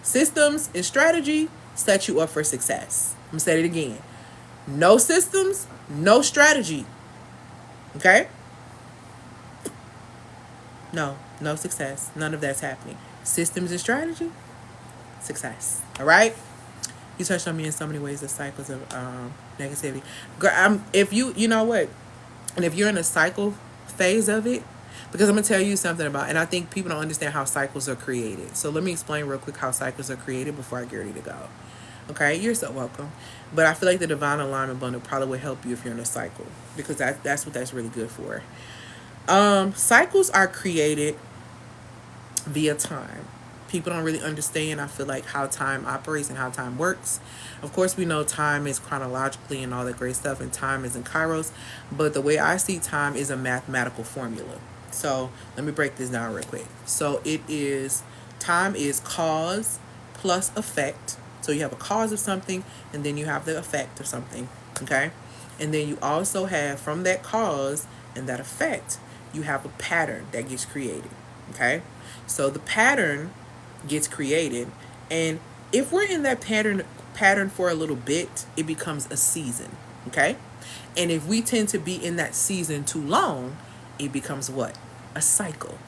Systems and strategy set you up for success. I'm going to say it again. No systems, no strategy. Okay? No success. None of that's happening. Systems and strategy, success. All right? You touched on me in so many ways, the cycles of negativity. If you know what, and if you're in a cycle phase of it, because I'm going to tell you something about, and I think people don't understand how cycles are created. So let me explain real quick how cycles are created before I get ready to go. Okay, you're so welcome. But I feel like the Divine Alignment Bundle probably would help you if you're in a cycle, because that's what that's really good for. Cycles are created via time. People don't really understand, I feel like, how time operates and how time works. Of course, we know time is chronologically and all that great stuff, and time is in Kairos, but the way I see time is a mathematical formula. So let me break this down real quick. So time is cause plus effect. So you have a cause of something, and then you have the effect of something, okay? And then you also have, from that cause and that effect, you have a pattern that gets created, okay? So the pattern gets created, and if we're in that pattern for a little bit, it becomes a season, okay? And if we tend to be in that season too long, it becomes what? A cycle.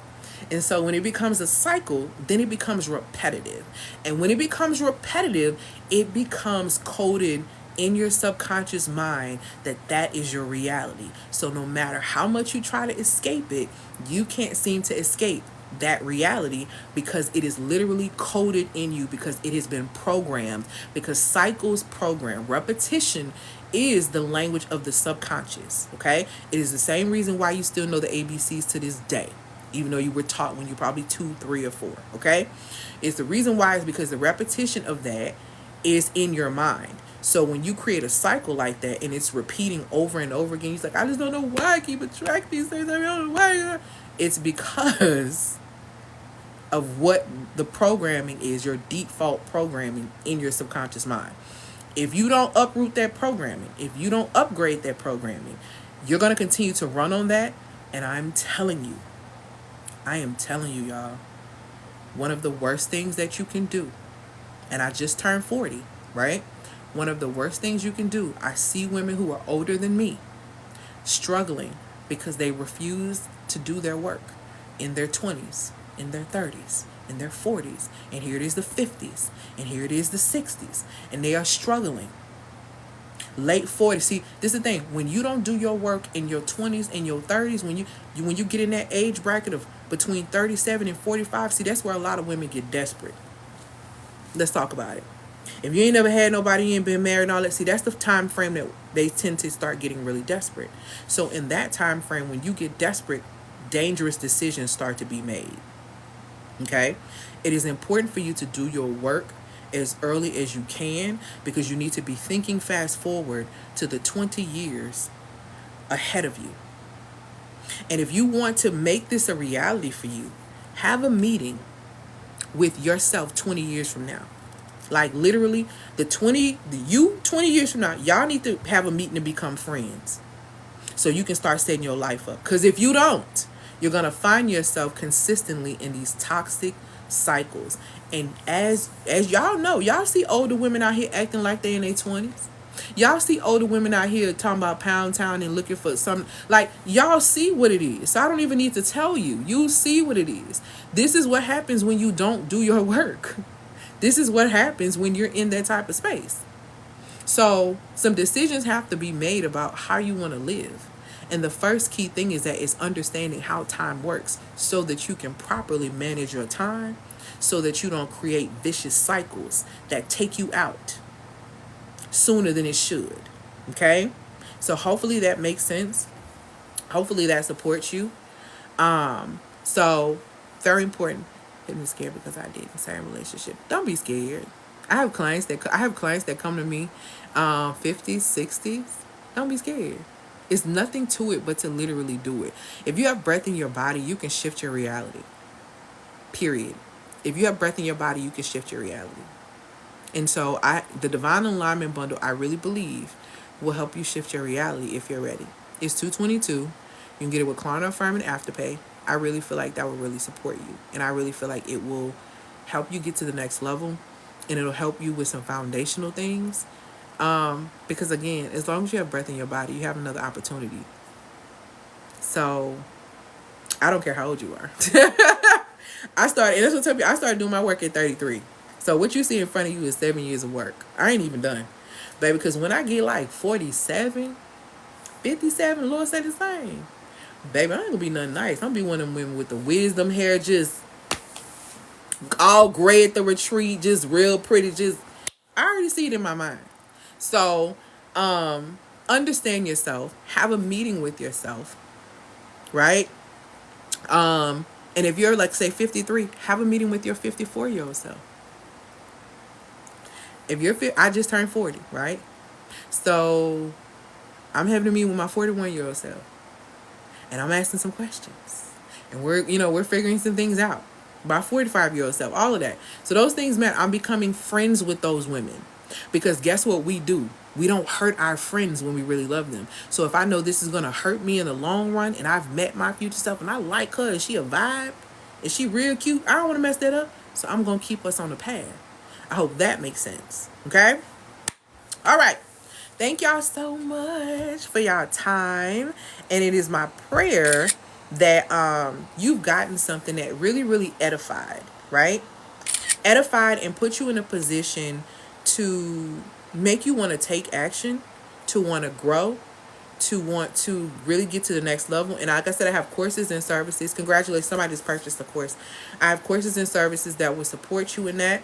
And so when it becomes a cycle, then it becomes repetitive. And when it becomes repetitive, it becomes coded in your subconscious mind that is your reality. So no matter how much you try to escape it, you can't seem to escape that reality, because it is literally coded in you, because it has been programmed, because cycles program. Repetition is the language of the subconscious, okay? It is the same reason why you still know the ABCs to this day, even though you were taught when you're probably 2, 3, or 4, okay? It's the reason why is because the repetition of that is in your mind. So when you create a cycle like that and it's repeating over and over again, you're like, I just don't know why I keep attracting these things. I don't know why. It's because of what the programming is, your default programming in your subconscious mind. If you don't uproot that programming, if you don't upgrade that programming, you're going to continue to run on that. And I am telling you, y'all, one of the worst things that you can do, and I just turned 40, right? One of the worst things you can do, I see women who are older than me struggling because they refuse to do their work in their 20s, in their 30s, in their 40s, and here it is the 50s, and here it is the 60s, and they are struggling. Late 40s. See, this is the thing. When you don't do your work in your 20s and your 30s, when you get in that age bracket of between 37 and 45, see, that's where a lot of women get desperate. Let's talk about it. If you ain't never had nobody, you ain't been married and all that, see, that's the time frame that they tend to start getting really desperate. So in that time frame, when you get desperate, dangerous decisions start to be made. Okay? It is important for you to do your work as early as you can, because you need to be thinking fast forward to the 20 years ahead of you. And if you want to make this a reality for you, have a meeting with yourself 20 years from now. Like literally 20 years from now, y'all need to have a meeting to become friends, so you can start setting your life up. Because if you don't, you're going to find yourself consistently in these toxic cycles. And as y'all know, y'all see older women out here acting like they in their 20s. Y'all see older women out here talking about Pound Town and looking for some, like, y'all see what it is. So I don't even need to tell you. You see what it is. This is what happens when you don't do your work. This is what happens when you're in that type of space. So some decisions have to be made about how you want to live. And the first key thing is that it's understanding how time works so that you can properly manage your time, so that you don't create vicious cycles that take you out sooner than it should. Okay? So hopefully that makes sense. Hopefully that supports you. So very important. Getting scared because I did in a certain relationship. Don't be scared. I have clients that come to me 50s, 60s. Don't be scared. It's nothing to it but to literally do it. If you have breath in your body, you can shift your reality. Period. If you have breath in your body, you can shift your reality. And so the Divine Alignment Bundle, I really believe, will help you shift your reality if you're ready. It's $222. You can get it with Klarna Affirm and Afterpay. I really feel like that will really support you. And I really feel like it will help you get to the next level. And it'll help you with some foundational things. Because again, as long as you have breath in your body, you have another opportunity. So I don't care how old you are. I started doing my work at 33. So what you see in front of you is 7 years of work. I ain't even done. Baby, because when I get like 47, 57, Lord said the same. Baby, I ain't gonna be nothing nice. I'm gonna be one of them women with the wisdom hair, just all gray at the retreat, just real pretty. I already see it in my mind. So, understand yourself. Have a meeting with yourself, right? And if you're like, say, 53, have a meeting with your 54-year-old self. I just turned 40, right? So I'm having a meeting with my 41-year-old self, and I'm asking some questions, and we're figuring some things out. My 45-year-old self, all of that. So those things matter. I'm becoming friends with those women, because guess what we do? We don't hurt our friends when we really love them. So if I know this is gonna hurt me in the long run, and I've met my future self, and I like her, and she a vibe, and she real cute, I don't want to mess that up. So I'm gonna keep us on the path. I hope that makes sense. Okay. All right. Thank y'all so much for y'all time. And it is my prayer that you've gotten something that really, really edified, right? Edified and put you in a position to make you want to take action, to want to grow, to want to really get to the next level. And like I said, I have courses and services. Congratulations, somebody just purchased a course. I have courses and services that will support you in that.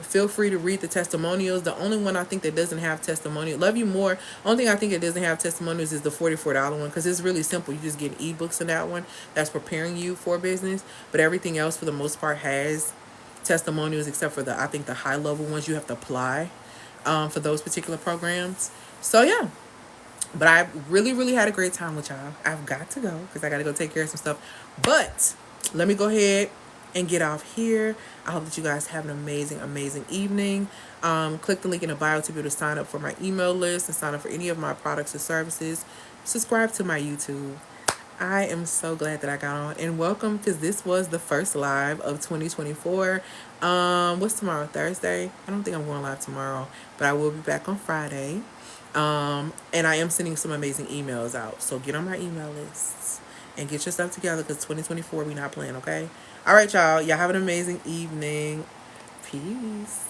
Feel free to read the testimonials. The only one I think that doesn't have testimonial, Love You More. Only thing I think it doesn't have testimonials is the $44 one, because it's really simple. You just get ebooks in that one. That's preparing you for business. But everything else, for the most part, has testimonials, except for I think the high level ones you have to apply for those particular programs. So yeah. But I really, really had a great time with y'all. I've got to go because I got to go take care of some stuff. But let me go ahead and get off here. I hope that you guys have an amazing, amazing evening. Click the link in the bio to be able to sign up for my email list and sign up for any of my products or services. Subscribe to my YouTube. I am so glad that I got on. And welcome, because this was the first live of 2024. What's tomorrow? Thursday? I don't think I'm going live tomorrow, but I will be back on Friday. And I am sending some amazing emails out. So get on my email lists and get your stuff together, because 2024 we not playing, okay? All right, y'all. Y'all have an amazing evening. Peace.